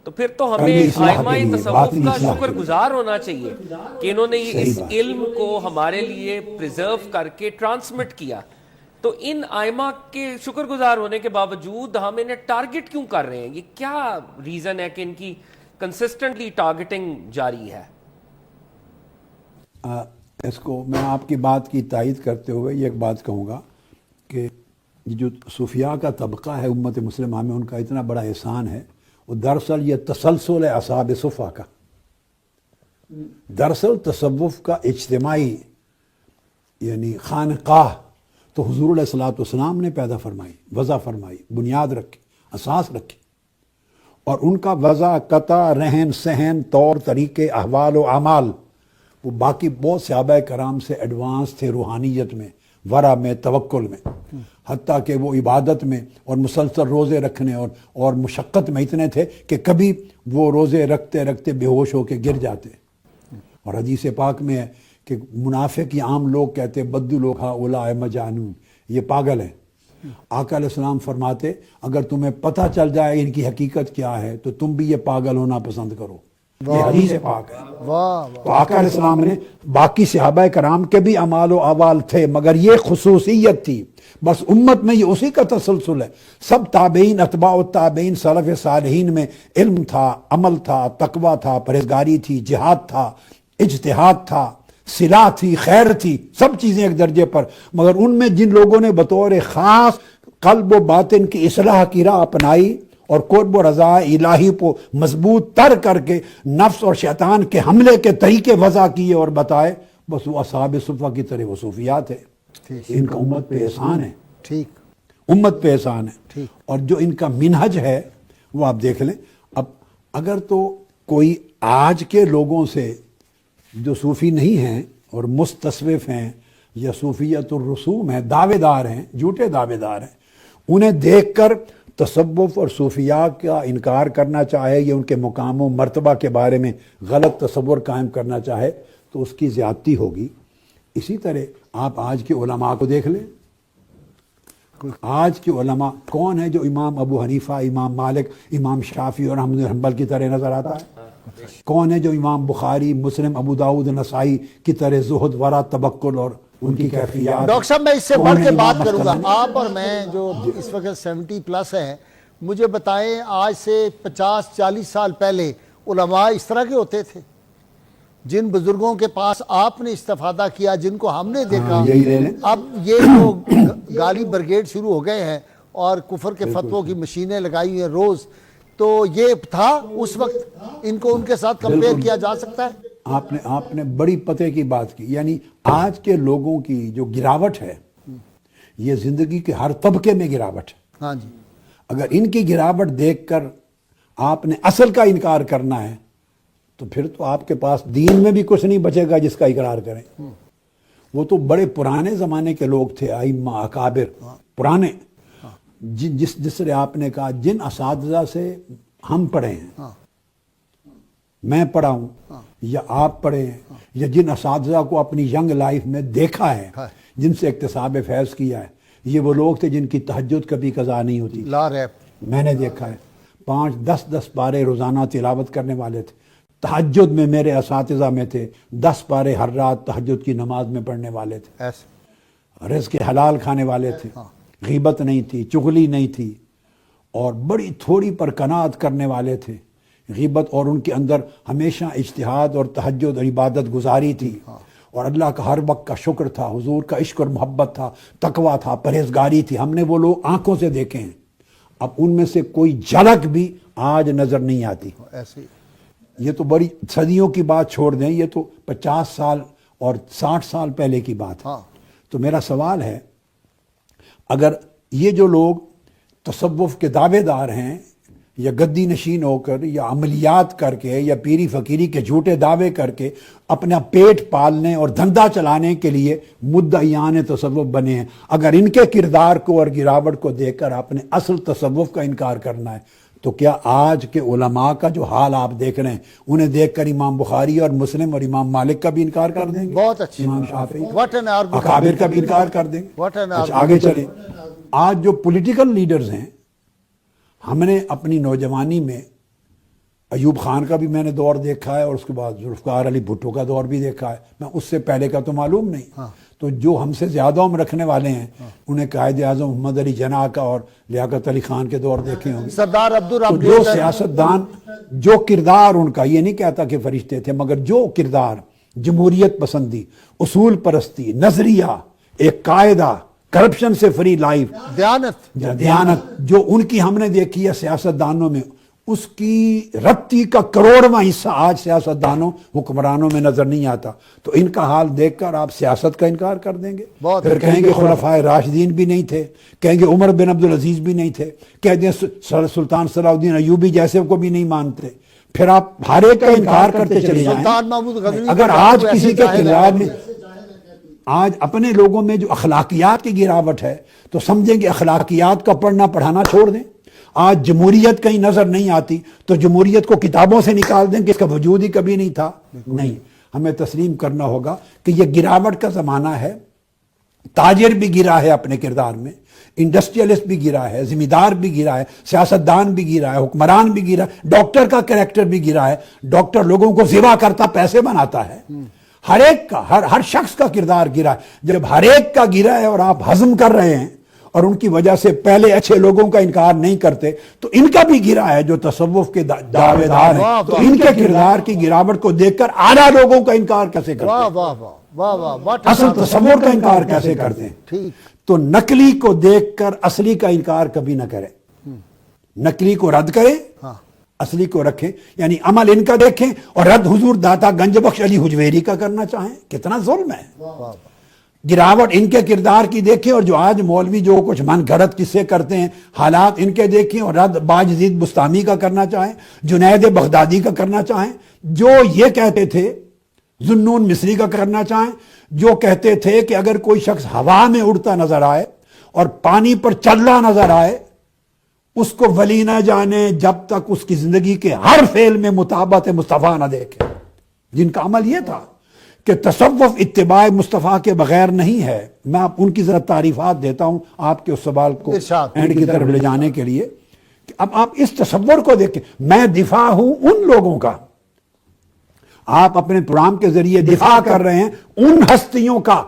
تو پھر تو ہمیں ائمہ تصوف کا شکر گزار ہونا چاہیے کہ انہوں نے اس علم کو ہمارے لیے پریزرو کر کے ٹرانسمٹ کیا. تو ان ائمہ کے شکر گزار ہونے کے باوجود ہم انہیں ٹارگٹ کیوں کر رہے ہیں؟ یہ کیا ریزن ہے کہ ان کی کنسسٹنٹلی ٹارگٹنگ جاری ہے؟ اس کو میں آپ کی بات کی تائید کرتے ہوئے یہ ایک بات کہوں گا کہ جو صوفیاء کا طبقہ ہے امت مسلمہ میں، ان کا اتنا بڑا احسان ہے. وہ دراصل یہ تسلسل ہے اصحاب صفا کا. دراصل تصوف کا اجتماعی یعنی خانقاہ تو حضور علیہ الصلوۃ والسلام نے پیدا فرمائی، وضع فرمائی، بنیاد رکھی، اساس رکھی، اور ان کا وضع قطع رہن سہن طور طریقے احوال و اعمال وہ باقی بہت صحابہ کرام سے ایڈوانس تھے روحانیت میں، ورع میں، توکل میں، حتیٰ کہ وہ عبادت میں اور مسلسل روزے رکھنے اور مشقت میں اتنے تھے کہ کبھی وہ روزے رکھتے رکھتے بے ہوش ہو کے گر جاتے. اور حدیث پاک میں ہے کہ منافق یا عام لوگ کہتے بدو لوگ ہؤلاء مجانون، یہ پاگل ہیں. آقا علیہ السلام فرماتے اگر تمہیں پتہ چل جائے ان کی حقیقت کیا ہے تو تم بھی یہ پاگل ہونا پسند کرو. یہ حدیث پاک ہے. تو آقا علیہ السلام نے باقی صحابہ کرام کے بھی اعمال و احوال تھے، مگر یہ خصوصیت تھی بس امت میں، یہ اسی کا تسلسل ہے. سب تابعین، اتباع التابعین، سلف صالحین میں علم تھا، عمل تھا، تقوی تھا، پرہیزگاری تھی، جہاد تھا، اجتہاد تھا، صلاح تھی، خیر تھی، سب چیزیں ایک درجے پر. مگر ان میں جن لوگوں نے بطور خاص قلب و باطن کی اصلاح کی راہ اپنائی اور قرب و رضا الہی کو مضبوط تر کر کے نفس اور شیطان کے حملے کے طریقے وضع کیے اور بتائے، بس وہ اصحاب صفا کی طرح وہ صوفیات ہے. ان کا امت پہ احسان ہے. ٹھیک، امت پہ احسان ہے. اور جو ان کا منہج ہے وہ آپ دیکھ لیں. اب اگر تو کوئی آج کے لوگوں سے جو صوفی نہیں ہیں اور مستصوف ہیں یا صوفیت الرسوم ہیں، دعوے دار ہیں، جھوٹے دعوے دار ہیں، انہیں دیکھ کر تصوف اور صوفیاء کا انکار کرنا چاہے یا ان کے مقام و مرتبہ کے بارے میں غلط تصور قائم کرنا چاہے تو اس کی زیادتی ہوگی. اسی طرح آپ آج کے علماء کو دیکھ لیں. آج کے علماء کون ہے جو امام ابو حنیفہ، امام مالک، امام شافعی اور احمد بن حنبل کی طرح نظر آتا ہے؟ کون ہے جو امام بخاری، مسلم، ابو داؤد، نسائی کی طرح زہد، ورع، توکل اور ان کی کیفیات؟ ڈاکٹر صاحب میں اس سے بڑھ کے بات کروں گا. آپ اور میں جو اس وقت 70+ ہیں، مجھے بتائیں آج سے 50-40 سال پہلے علماء اس طرح کے ہوتے تھے؟ جن بزرگوں کے پاس آپ نے استفادہ کیا، جن کو ہم نے دیکھا، اب یہ جو گالی برگیڈ شروع ہو گئے ہیں اور کفر کے فتووں کی مشینیں لگائی ہیں روز، تو یہ تھا اس وقت؟ ان کو ان کے ساتھ کمپیئر کیا جا سکتا ہے؟ آپ نے بڑی پتے کی بات کی. یعنی آج کے لوگوں کی جو گراوٹ ہے یہ زندگی کے ہر طبقے میں گراوٹ ہے. ہاں جی. اگر ان کی گراوٹ دیکھ کر آپ نے اصل کا انکار کرنا ہے تو پھر تو آپ کے پاس دین میں بھی کچھ نہیں بچے گا جس کا اقرار کریں. وہ تو بڑے پرانے زمانے کے لوگ تھے، ائمہ اکابر، پرانے جس طرح آپ نے کہا جن اساتذہ سے ہم پڑھے ہیں، میں پڑھا ہوں یا آپ پڑھے ہیں، یا جن اساتذہ کو اپنی ینگ لائف میں دیکھا ہے، جن سے اکتساب فیض کیا ہے، یہ وہ لوگ تھے جن کی تہجد کبھی قضا نہیں ہوتی. لا ریپ میں نے دیکھا ہے 5-10 پارے روزانہ تلاوت کرنے والے تھے. تہجد میں میرے اساتذہ میں تھے 10 پارے ہر رات تہجد کی نماز میں پڑھنے والے تھے. ایسے رزق حلال کھانے والے تھے، غیبت نہیں تھی، چغلی نہیں تھی، اور بڑی تھوڑی پر قناعت کرنے والے تھے. غیبت اور ان کے اندر ہمیشہ اجتہاد اور تہجد اور عبادت گزاری تھی، اور اللہ کا ہر وقت کا شکر تھا، حضور کا عشق اور محبت تھا، تقویٰ تھا، پرہیزگاری تھی. ہم نے وہ لوگ آنکھوں سے دیکھے ہیں. اب ان میں سے کوئی جھلک بھی آج نظر نہیں آتی. ایسے یہ تو بڑی صدیوں کی بات چھوڑ دیں، یہ تو 50 سال اور 60 سال پہلے کی بات ہے. تو میرا سوال ہے، اگر یہ جو لوگ تصوف کے دعوے دار ہیں، یا گدی نشین ہو کر یا عملیات کر کے یا پیری فقیری کے جھوٹے دعوے کر کے اپنا پیٹ پالنے اور دھندا چلانے کے لیے مدعیان تصوف بنے ہیں، اگر ان کے کردار کو اور گراوٹ کو دیکھ کر آپ نے اصل تصوف کا انکار کرنا ہے، تو کیا آج کے علماء کا جو حال آپ دیکھ رہے ہیں انہیں دیکھ کر امام بخاری اور مسلم اور امام مالک کا بھی انکار کر دیں گے؟ بہت اچھی امام شافعی، What an argument. اکابر کا بھی انکار کر دیں گے؟ What an اچھا، آگے چلیں. آج جو پولیٹیکل لیڈرز ہیں، ہم نے اپنی نوجوانی میں ایوب خان کا بھی میں نے دور دیکھا ہے، اور اس کے بعد ذوالفقار علی بھٹو کا دور بھی دیکھا ہے. میں اس سے پہلے کا تو معلوم نہیں. تو جو ہم سے زیادہ عمر رکھنے والے ہیں انہیں قائد اعظم محمد علی جناح کا اور لیاقت علی خان کے دور دیکھے ہوں گے. سردار تو عبدالرحمان جو سیاستدان، جو کردار ان کا، یہ نہیں کہتا کہ فرشتے تھے، مگر جو کردار جمہوریت پسندی، اصول پرستی، نظریہ، ایک قاعدہ، کرپشن سے فری لائف، دیانت، جو ان کی ہم نے دیکھی ہے سیاستدانوں میں، اس کی رتی کا کروڑواں حصہ آج سیاستدانوں، حکمرانوں میں نظر نہیں آتا. تو ان کا حال دیکھ کر آپ سیاست کا انکار کر دیں گے؟ پھر کہیں گے خلفائے راشدین بھی نہیں تھے، کہیں گے عمر بن عبدالعزیز بھی نہیں تھے، کہہ دیں سلطان صلاح الدین ایوبی جیسے کو بھی نہیں مانتے. پھر آپ ہر ایک کا انکار کرتے چلے جائیں. سلطان محمود غزنوی اگر آج کسی کے کردار میں، آج اپنے لوگوں میں جو اخلاقیات کی گراوٹ ہے، تو سمجھیں کہ اخلاقیات کا پڑھنا پڑھانا چھوڑ دیں. آج جمہوریت کہیں نظر نہیں آتی تو جمہوریت کو کتابوں سے نکال دیں کہ اس کا وجود ہی کبھی نہیں تھا. نہیں، ہمیں تسلیم کرنا ہوگا کہ یہ گراوٹ کا زمانہ ہے. تاجر بھی گرا ہے اپنے کردار میں، انڈسٹریلسٹ بھی گرا ہے، ذمہ دار بھی گرا ہے، سیاستدان بھی گرا ہے، حکمران بھی گرا ہے، ڈاکٹر کا کریکٹر بھی گرا ہے. ڈاکٹر لوگوں کو ذبح کرتا پیسے بناتا ہے. ہر ایک کا، ہر شخص کا کردار گرا ہے. جب ہر ایک کا گرا ہے اور آپ ہضم کر رہے ہیں اور ان کی وجہ سے پہلے اچھے لوگوں کا انکار نہیں کرتے، تو ان کا بھی گرا ہے جو تصوف کے دعوے دار ہیں. تو ان کے کردار کی گراوٹ کو دیکھ کر اعلیٰ لوگوں کا انکار کیسے کرتے ہیں؟ اصل تصور کا انکار کیسے کرتے ہیں؟ تو نقلی کو دیکھ کر اصلی کا انکار کبھی نہ کریں. نقلی کو رد کریں، اصلی کو رکھیں. یعنی عمل ان کا دیکھیں اور رد حضور داتا گنج بخش علی حجویری کا کرنا چاہیں. کتنا ظلم ہے. گراوٹ ان کے کردار کی دیکھیں، اور جو آج مولوی جو کچھ من گھڑت قصے کرتے ہیں، حالات ان کے دیکھیں اور رد باجزید بستامی کا کرنا چاہیں، جنید بغدادی کا کرنا چاہیں، جو یہ کہتے تھے ذوالنون مصری کا کرنا چاہیں، جو کہتے تھے کہ اگر کوئی شخص ہوا میں اڑتا نظر آئے اور پانی پر چل رہا نظر آئے، اس کو ولی نہ جانے جب تک اس کی زندگی کے ہر فعل میں مطابقت مصطفیٰ نہ دیکھے. جن کا عمل یہ تھا کہ تصوف اتباع مصطفیٰ کے بغیر نہیں ہے. میں آپ ان کی ذرا تعریفات دیتا ہوں آپ کے اس سوال کو اینڈ کی طرف لے جانے کے لیے. کہ اب آپ اس تصور کو دیکھیں. میں دفاع ہوں ان لوگوں کا، آپ اپنے پروگرام کے ذریعے دفاع کر رہے ہیں ان ہستیوں کا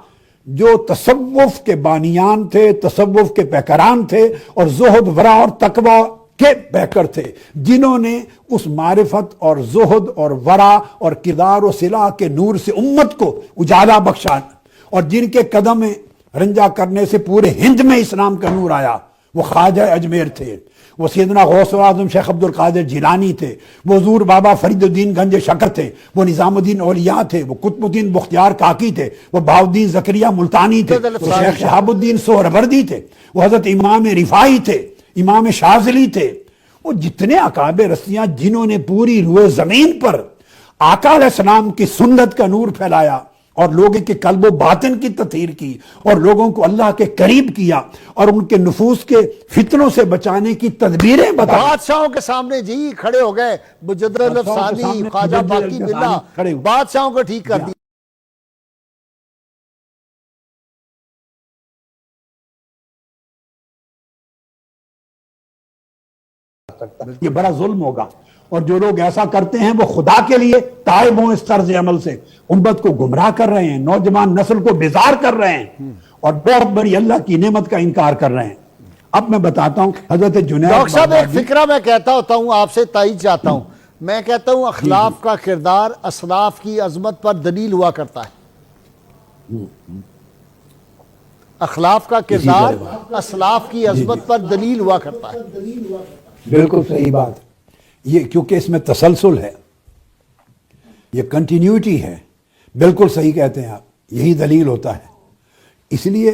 جو تصوف کے بانیان تھے، تصوف کے پیکران تھے، اور زہد، ورع اور تقوی کے پیکر تھے، جنہوں نے اس معرفت اور زہد اور ورع اور کردار و صلاح کے نور سے امت کو اجالا بخشا، اور جن کے قدم رنجا کرنے سے پورے ہند میں اسلام کا نور آیا. وہ خواجہ اجمیر تھے، وہ سیدنا غوث اعظم شیخ عبد القادر جیلانی تھے، وہ حضور بابا فرید الدین گنج شکر تھے، وہ نظام الدین اولیاء تھے، وہ قطب الدین بختیار کاکی تھے، وہ بہاؤالدین زکریا ملتانی تھے، وہ شیخ شہاب الدین سہروردی تھے، وہ حضرت امام رفاعی تھے، امام شاذلی تھے. وہ جتنے اکابر رسیاں جنہوں نے پوری روئے زمین پر آقا علیہ السلام کی سنت کا نور پھیلایا، اور لوگوں کے قلب و باطن کی تطہیر کی اور لوگوں کو اللہ کے قریب کیا اور ان کے نفوس کے فتنوں سے بچانے کی تدبیریں بتائیں. بادشاہوں کے سامنے جی کھڑے ہو گئے بجدر الافسانی خواجہ باقی باللہ بادشاہوں کو ٹھیک کر دیا. یہ بڑا ظلم ہوگا. اور جو لوگ ایسا کرتے ہیں وہ خدا کے لیے تائب ہوں اس طرز عمل سے امت کو گمراہ کر رہے ہیں, نوجوان نسل کو بیزار کر رہے ہیں اور بہت بڑی اللہ کی نعمت کا انکار کر رہے ہیں. اب میں بتاتا ہوں حضرت جنید ڈاکٹر صاحب ایک فکرہ میں کہتا ہوتا ہوں, آپ سے تائید چاہتا ہوں. میں کہتا ہوں اخلاف کا کردار اسلاف کی عظمت پر دلیل ہوا کرتا ہے. اخلاف کا کردار اسلاف کی عظمت پر دلیل ہوا کرتا ہے. بالکل صحیح بات. یہ کیونکہ اس میں تسلسل ہے, یہ کنٹینیوٹی ہے. بالکل صحیح کہتے ہیں آپ, یہی دلیل ہوتا ہے. اس لیے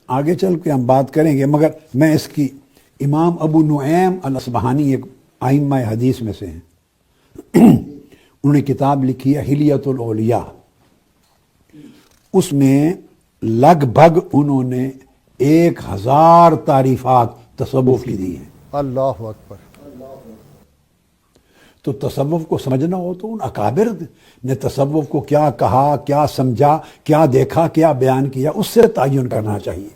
آگے چل کے ہم بات کریں گے, مگر میں اس کی امام ابو نعیم الاصبہانی ایک ائمہ حدیث میں سے ہیں, انہوں نے کتاب لکھی ہے حلیۃ الاولیاء. اس میں لگ بھگ انہوں نے 1000 تعریفات تصوف کی دی ہیں. اللہ اکبر. تو تصوف کو سمجھنا ہو تو ان اکابر نے تصوف کو کیا کہا, کیا سمجھا, کیا دیکھا, کیا بیان کیا, اس سے تعین کرنا چاہیے.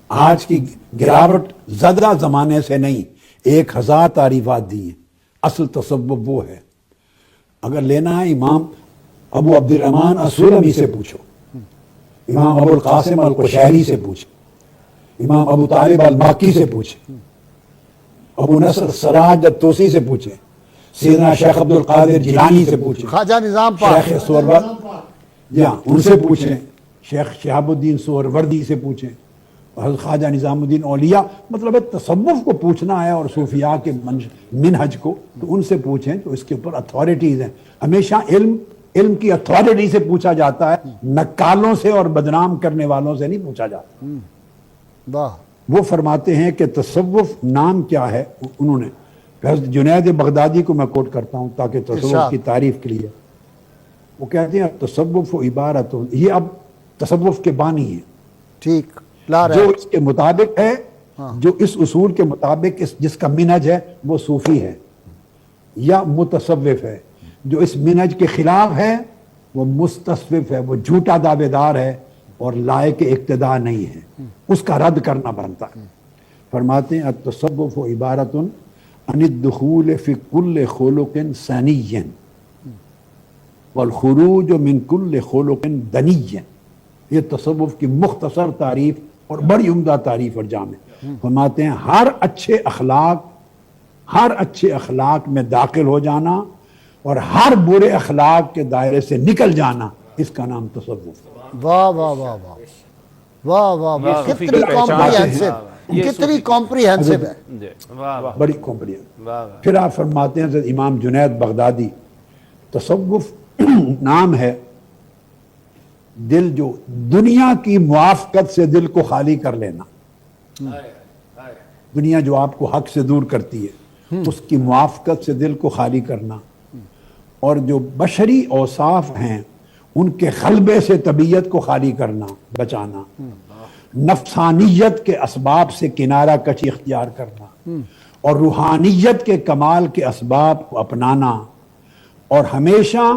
آج کی گراوٹ زدہ زمانے سے نہیں, 1000 تعریفات دی ہیں. اصل تصوف وہ ہے. اگر لینا ہے امام ابو عبد الرحمن السلمی سے پوچھو, امام ابو القاسم القشیری سے پوچھو, امام ابو طالب المکی سے پوچھیں, ابو نصر سراج الطوسی سے پوچھیں, سیدنا شیخ عبد القادر جیلانی سے پوچھیں, خواجہ نظام پاک, شیخ سہروردی ان سے پوچھیں, شیخ شہاب الدین سہروردی سے پوچھیں, حضرت خواجہ نظام الدین اولیاء. مطلب تصوف کو پوچھنا ہے اور صوفیاء کے منہج کو, تو ان سے پوچھیں تو اس کے اوپر اتھارٹیز ہیں. ہمیشہ علم کی اتھارٹی سے پوچھا جاتا ہے, نکالوں سے اور بدنام کرنے والوں سے نہیں پوچھا جاتا. واہ. وہ فرماتے ہیں کہ تصوف نام کیا ہے. انہوں نے حضرت جنید بغدادی کو میں کوٹ کرتا ہوں تاکہ تصوف کی تعریف کے لیے, وہ کہتے ہیں تصوف و عبارت, یہ اب تصوف کے بانی ہیں, ٹھیک لا رہے جو اس کے مطابق ہے, جو اس اصول کے مطابق جس کا منہج ہے وہ صوفی ہے یا متصوف ہے. جو اس منہج کے خلاف ہے وہ مستصوف ہے, وہ جھوٹا دعوے دار ہے اور لائق اقتداء نہیں ہے, اس کا رد کرنا بنتا ہے. فرماتے ہیں التصوف عبارت عن الدخول فی کل خلق ثنی والخروج من کل خلق دنی. یہ تصوف کی مختصر تعریف اور بڑی عمدہ تعریف اور جامع. فرماتے ہیں ہر اچھے اخلاق میں داخل ہو جانا اور ہر برے اخلاق کے دائرے سے نکل جانا, اس کا نام تصوف. واہ واہ واہ واہ واہ واہ واہ, کتنی کمپریہنسو, کتنی کمپریہنسو ہے, بڑی کمپریہنسو. پھر آپ فرماتے ہیں حضرت امام جنید بغدادی, تصوف نام ہے دل جو دنیا کی موافقت سے دل کو خالی کر لینا. دنیا جو آپ کو حق سے دور کرتی ہے اس کی موافقت سے دل کو خالی کرنا, اور جو بشری اوصاف ہیں ان کے غلبے سے طبیعت کو خالی کرنا, بچانا, نفسانیت کے اسباب سے کنارہ کشی اختیار کرنا اور روحانیت کے کمال کے اسباب کو اپنانا, اور ہمیشہ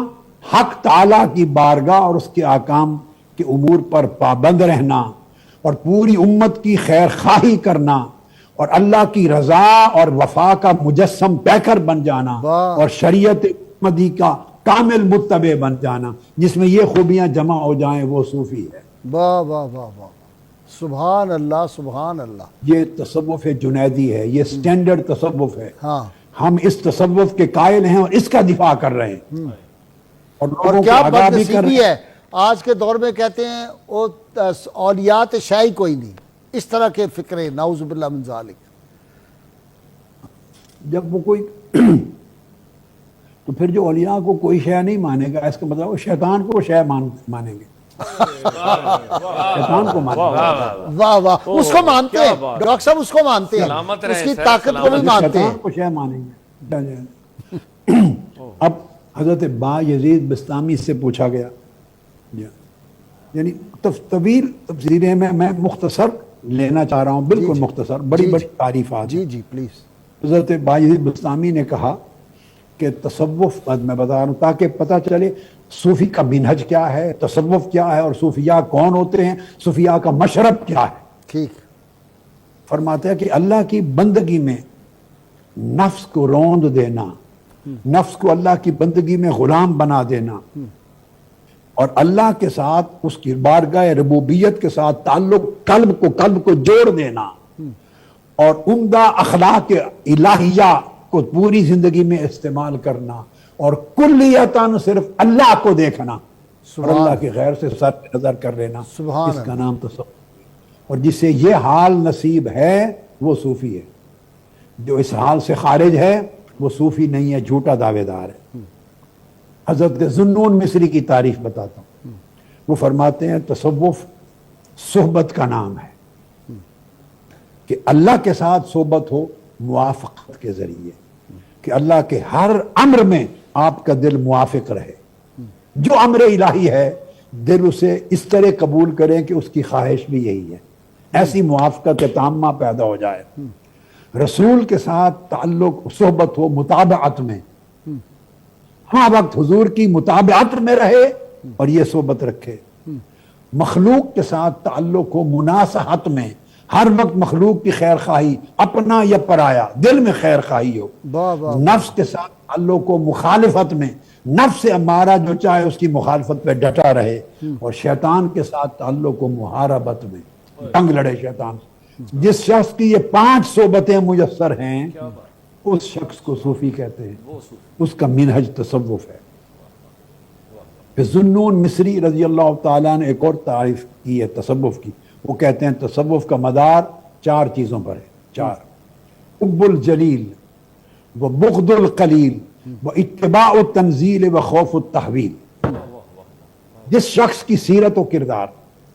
حق تعالیٰ کی بارگاہ اور اس کے احکام کے امور پر پابند رہنا, اور پوری امت کی خیر خواہی کرنا, اور اللہ کی رضا اور وفا کا مجسم پیکر بن جانا, اور شریعت محمدی کا کامل متبع بن جانا. جس میں یہ خوبیاں جمع ہو جائیں وہ صوفی ہے. واہ واہ واہ واہ, سبحان اللہ سبحان اللہ. یہ تصوف جنیدی ہے, یہ سٹینڈرڈ تصوف ہے. ہاں, ہم اس تصوف کے قائل ہیں اور اس کا دفاع کر رہے ہیں, اور کیا بدنصیبی ہے آج کے دور میں کہتے ہیں وہ اولیات شاہی کوئی نہیں, اس طرح کے فکرے, نعوذ باللہ من ذالک. جب وہ کوئی تو پھر جو اولیاء کو کوئی شے نہیں مانے گا, اس کا مطلب وہ شیطان کو شے مانیں گے, شیطان کو مانیں گے. واہ واہ, اس کو مانتے ہیں ڈاکٹر صاحب, اس کو مانتے ہیں, اس کی طاقت کو بھی مانتے ہیں. شیطان کو شے مانیں گے. اب حضرت با یزید بستامی سے پوچھا گیا, یعنی طویل تفسیریں میں مختصر لینا چاہ رہا ہوں، بالکل مختصر، بڑی بڑی تعریفات ہیں۔ جی پلیز۔ حضرت باجد بستامی نے کہا کہ تصوف، میں بتا رہا ہوں تاکہ پتہ چلے صوفی کا منہج کیا ہے، تصوف کیا ہے، اور صوفیاء کون ہوتے ہیں، صوفیاء کا مشرب کیا ہے۔ ٹھیک۔ فرماتے ہیں کہ اللہ کی بندگی میں نفس کو روند دینا، نفس کو اللہ کی بندگی میں غلام بنا دینا، اور اللہ کے ساتھ اس کی بارگاہ ربوبیت کے ساتھ تعلق، قلب کو جوڑ دینا، اور عمدہ اخلاق الہیہ کو پوری زندگی میں استعمال کرنا، اور کلیتاً صرف اللہ کو دیکھنا اور اللہ کے غیر سے سر نظر کر لینا، اس کا نام تصوف۔ اور جسے یہ حال نصیب ہے وہ صوفی ہے، جو اس حال سے خارج ہے وہ صوفی نہیں ہے، جھوٹا دعوے دار ہے۔ حضرت ذوالنون مصری کی تعریف بتاتا ہوں، وہ فرماتے ہیں تصوف صحبت کا نام ہے، کہ اللہ کے ساتھ صحبت ہو موافقت کے ذریعے، کہ اللہ کے ہر امر میں آپ کا دل موافق رہے، جو امر الہی ہے دل اسے اس طرح قبول کریں کہ اس کی خواہش بھی یہی ہے، ایسی موافقت تامہ پیدا ہو جائے۔ رسول کے ساتھ تعلق، صحبت ہو متابعت میں، ہاں وقت حضور کی متابعت میں رہے اور یہ صحبت رکھے۔ مخلوق کے ساتھ تعلق ہو مناصحت میں، ہر وقت مخلوق کی خیر خواہی، اپنا یا پرایا، دل میں خیر خواہی ہو۔ نفس کے ساتھ تعلق ہو مخالفت میں، نفس امارہ جو چاہے اس کی مخالفت پہ ڈٹا رہے، اور شیطان کے ساتھ تعلق ہو محاربت میں، جنگ لڑے شیطان سے۔ جس شخص کی یہ 5 صحبتیں میسر ہیں اس شخص کو صوفی کہتے ہیں، اس کا منہج تصوف ہے۔ پھر ذوالنون مصری رضی اللہ تعالیٰ نے ایک اور تعریف کی ہے تصوف کی، وہ کہتے ہیں تصوف کا مدار 4 چیزوں پر ہے، 4: حب الجلیل، و بغض القلیل، و اتباع التنزیل، و خوف التحویل۔ جس شخص کی سیرت و کردار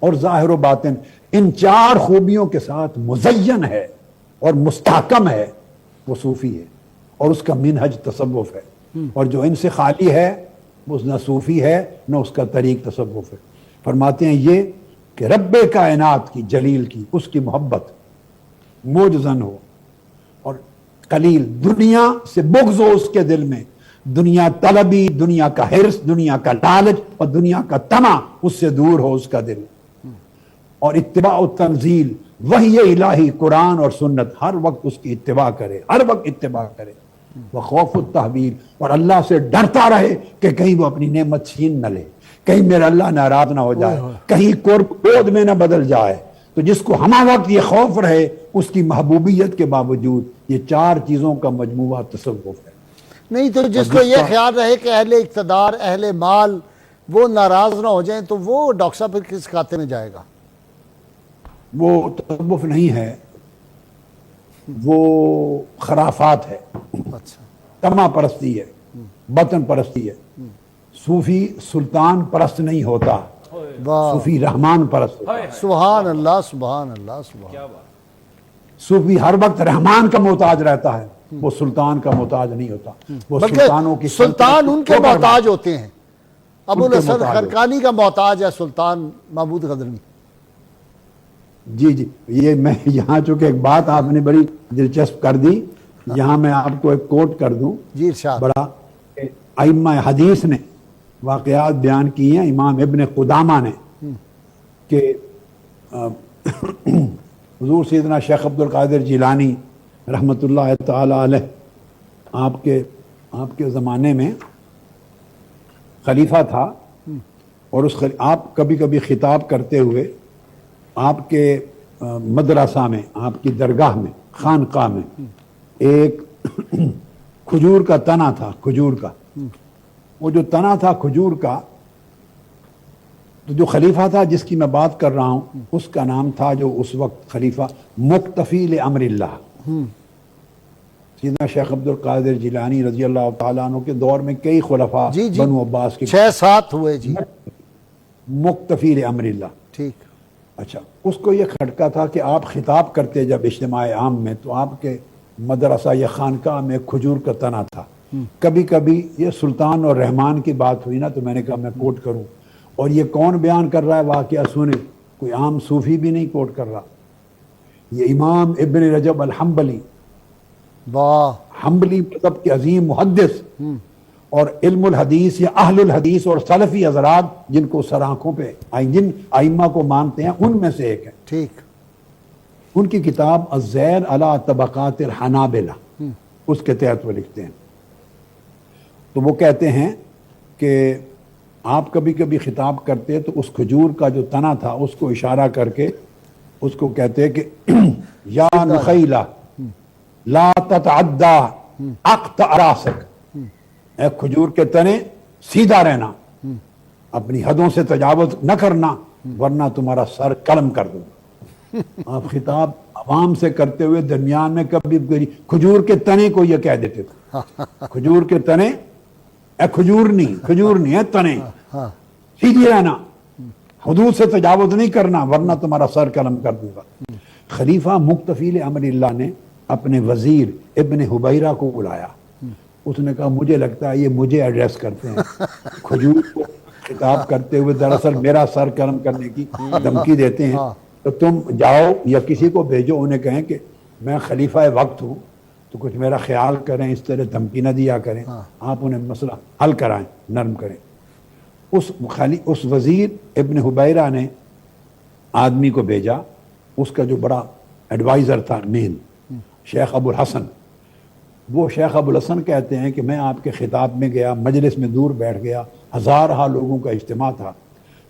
اور ظاہر و باطن ان 4 خوبیوں کے ساتھ مزین ہے اور مستحکم ہے وہ صوفی ہے، اور اس کا منہج تصوف ہے، اور جو ان سے خالی ہے وہ نہ صوفی ہے نہ اس کا طریق تصوف ہے۔ فرماتے ہیں یہ کہ رب کائنات کی، جلیل کی، اس کی محبت موجزن ہو، اور قلیل دنیا سے بغض ہو اس کے دل میں، دنیا طلبی، دنیا کا حرص، دنیا کا لالچ اور دنیا کا طمع اس سے دور ہو اس کا دل، اور اتباع التنزیل، وحی الہی قرآن اور سنت ہر وقت اس کی اتباع کرے، ہر وقت اتباع کرے، وخوف التحویل، اور اللہ سے ڈرتا رہے کہ کہیں وہ اپنی نعمت چھین نہ لے، کہیں میرا اللہ ناراض نہ ہو جائے، کہیں قرب عود میں نہ بدل جائے۔ تو جس کو ہمہ وقت یہ خوف رہے اس کی محبوبیت کے باوجود، یہ 4 چیزوں کا مجموعہ تصوف ہے۔ نہیں تو جس کو یہ خیال رہے کہ اہل اقتدار، اہل مال وہ ناراض نہ ہو جائیں، تو وہ ڈاکٹر صاحب پھر کس کھاتے میں جائے گا؟ وہ تصوف نہیں ہے، وہ خرافات ہے، اچھا، طمع پرستی ہے، باطن پرستی ہے۔ صوفی سلطان پرست نہیں ہوتا، واہ، صوفی رحمان پرست ہوتا ہے۔ سبحان اللہ، سبحان اللہ، سبحان اللہ۔ صوفی ہر وقت رحمان کا محتاج رہتا ہے، وہ سلطان کا محتاج نہیں ہوتا، وہ سلطانوں کی بلکہ سلطان ان کے محتاج ہوتے ہیں۔ ابو ان کے الحسن محتاج خرقانی کا محتاج ہے سلطان محمود غزنوی۔ جی جی، یہ میں یہاں چونکہ ایک بات آپ نے بڑی دلچسپ کر دی، یہاں میں آپ کو ایک کوٹ کر دوں، جی ارشاد۔ بڑا ائمہ حدیث نے واقعات بیان کی ہیں، امام ابن قدامہ نے، کہ حضور سیدنا شیخ عبد القادر جیلانی رحمۃ اللہ تعالی علیہ آپ کے زمانے میں خلیفہ تھا، اور اس آپ کبھی کبھی خطاب کرتے ہوئے آپ کے مدرسہ میں، آپ کی درگاہ میں، خانقاہ میں ایک کھجور کا تنا تھا، کھجور کا، وہ جو تنا تھا کھجور کا، تو جو خلیفہ تھا جس کی میں بات کر رہا ہوں اس کا نام تھا، جو اس وقت خلیفہ، مقتفی لامر اللہ۔ سیدنا شیخ عبد القادر جیلانی رضی اللہ تعالیٰ عنہ کے دور میں کئی خلفاء بنو عباس کے 6-7 ہوئے جی، مقتفی لامر اللہ۔ ٹھیک۔ اچھا، اس کو یہ کھٹکا تھا کہ آپ خطاب کرتے جب اجتماع عام میں، تو آپ کے مدرسہ یا خانقاہ میں کھجور کا تنا تھا۔ کبھی کبھی یہ سلطان اور رحمان کی بات ہوئی نا، تو میں نے کہا میں کوٹ کروں، اور یہ کون بیان کر رہا ہے واقعہ سنیں, کوئی عام صوفی بھی نہیں کوٹ کر رہا, یہ امام ابن رجب الحنبلی, واہ, حنبلی مذہب کے عظیم محدث اور علم الحدیث یا اہل الحدیث اور سلفی حضرات جن کو سر آنکھوں پہ جن ائمہ کو مانتے ہیں ان میں سے ایک ہے. ٹھیک. ان کی کتاب الزیر علی طبقات الحنابلہ, اس کے تحت وہ لکھتے ہیں. تو وہ کہتے ہیں کہ آپ کبھی کبھی خطاب کرتے تو اس کھجور کا جو تنا تھا اس کو اشارہ کر کے اس کو کہتے کہ یا نخیلہ لا تتعدى اقطع راسک, اے کھجور کے تنے سیدھا رہنا, اپنی حدوں سے تجاوز نہ کرنا ورنہ تمہارا سر قلم کر دوں. آپ خطاب عوام سے کرتے ہوئے درمیان میں کبھی کھجور کے تنے کو یہ کہہ دیتے تھے, کھجور کے تنے, اے کھجور نہیں ہے تنے, سیدھی رہنا, حدود سے تجاوز نہیں کرنا ورنہ تمہارا سر قلم کر دوں گا. خلیفہ مقتفیل امر اللہ نے اپنے وزیر ابن حبیرہ کو بلایا, اس نے کہا مجھے لگتا ہے یہ مجھے ایڈریس کرتے ہیں, کھجور کو خطاب کرتے ہوئے دراصل میرا سر قلم کرنے کی دھمکی دیتے ہیں, تو تم جاؤ یا کسی کو بھیجو انہیں کہیں کہ میں خلیفہ وقت ہوں تو کچھ میرا خیال کریں, اس طرح دھمکی نہ دیا کریں, آپ انہیں مسئلہ حل کرائیں, نرم کریں. اس وزیر ابن حبیرہ نے آدمی کو بھیجا, اس کا جو بڑا ایڈوائزر تھا مین, شیخ ابو الحسن. وہ شیخ ابو الحسن کہتے ہیں کہ میں آپ کے خطاب میں گیا, مجلس میں دور بیٹھ گیا, ہزارہ لوگوں کا اجتماع تھا,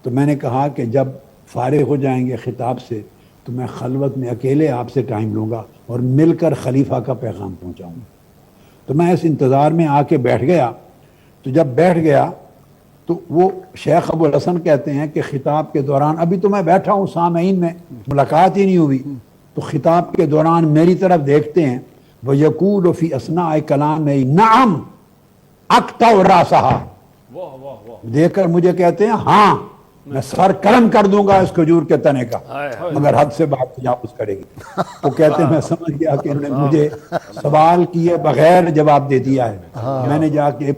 تو میں نے کہا کہ جب فارغ ہو جائیں گے خطاب سے تو میں خلوت میں اکیلے آپ سے ٹائم لوں گا اور مل کر خلیفہ کا پیغام پہنچاؤں گا. تو میں اس انتظار میں آ کے بیٹھ گیا. تو جب بیٹھ گیا تو وہ شیخ ابو الحسن کہتے ہیں کہ خطاب کے دوران, ابھی تو میں بیٹھا ہوں سامعین میں, ملاقات ہی نہیں ہوئی, تو خطاب کے دوران میری طرف دیکھتے ہیں, وَيَقُولُ فِي أَثْنَاءِ كَلَامِهِ نَعَمْ أَقْطَعُ رَأْسَهَا, دیکھ کر مجھے کہتے ہیں ہاں میں سر قلم کر دوں گا اس کھجور کے تنے کا مگر حد سے بات تجاوز کرے گی. تو کہتے ہیں میں سمجھ گیا کہ انہوں نے مجھے سوال کیے بغیر جواب دے دیا ہے. میں نے جا کے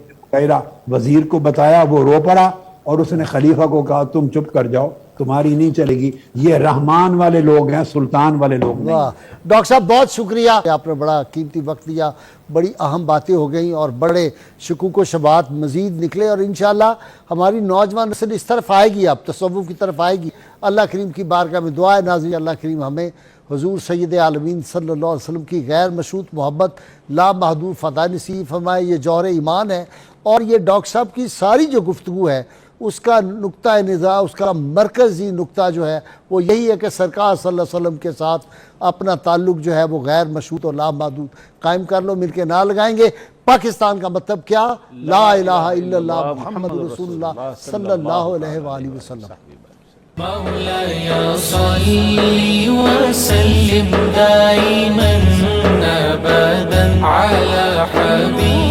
وزیر کو بتایا, وہ رو پڑا اور اس نے خلیفہ کو کہا تم چپ کر جاؤ, تمہاری نہیں چلے گی, یہ رحمان والے لوگ ہیں, سلطان والے لوگ نہیں. ڈاکٹر صاحب بہت شکریہ, آپ نے بڑا قیمتی وقت دیا, بڑی اہم باتیں ہو گئیں اور بڑے شکوک و شبہات مزید نکلے, اور انشاءاللہ ہماری نوجوان نسل اس طرف آئے گی, اب تصوف کی طرف آئے گی. اللہ کریم کی بارگاہ میں دعا ہے ناظرین, اللہ کریم ہمیں حضور سید عالمین صلی اللہ علیہ وسلم کی غیر مشروط محبت لامحدود فتح نصیب فرمائے. یہ جوہر ایمان ہے, اور یہ ڈاکٹر صاحب کی ساری جو گفتگو ہے اس کا نقطہ نظا, اس کا مرکزی نقطہ جو ہے وہ یہی ہے کہ سرکار صلی اللہ علیہ وسلم کے ساتھ اپنا تعلق جو ہے وہ غیر مشروط اور لامحدود قائم کر لو. مل کے نعرہ لگائیں گے, پاکستان کا مطلب کیا, لا الہ الا اللہ محمد رسول اللہ صلی اللہ علیہ وآلہ وسلم. مولاي صل وسلم دائما أبدا على حبيبك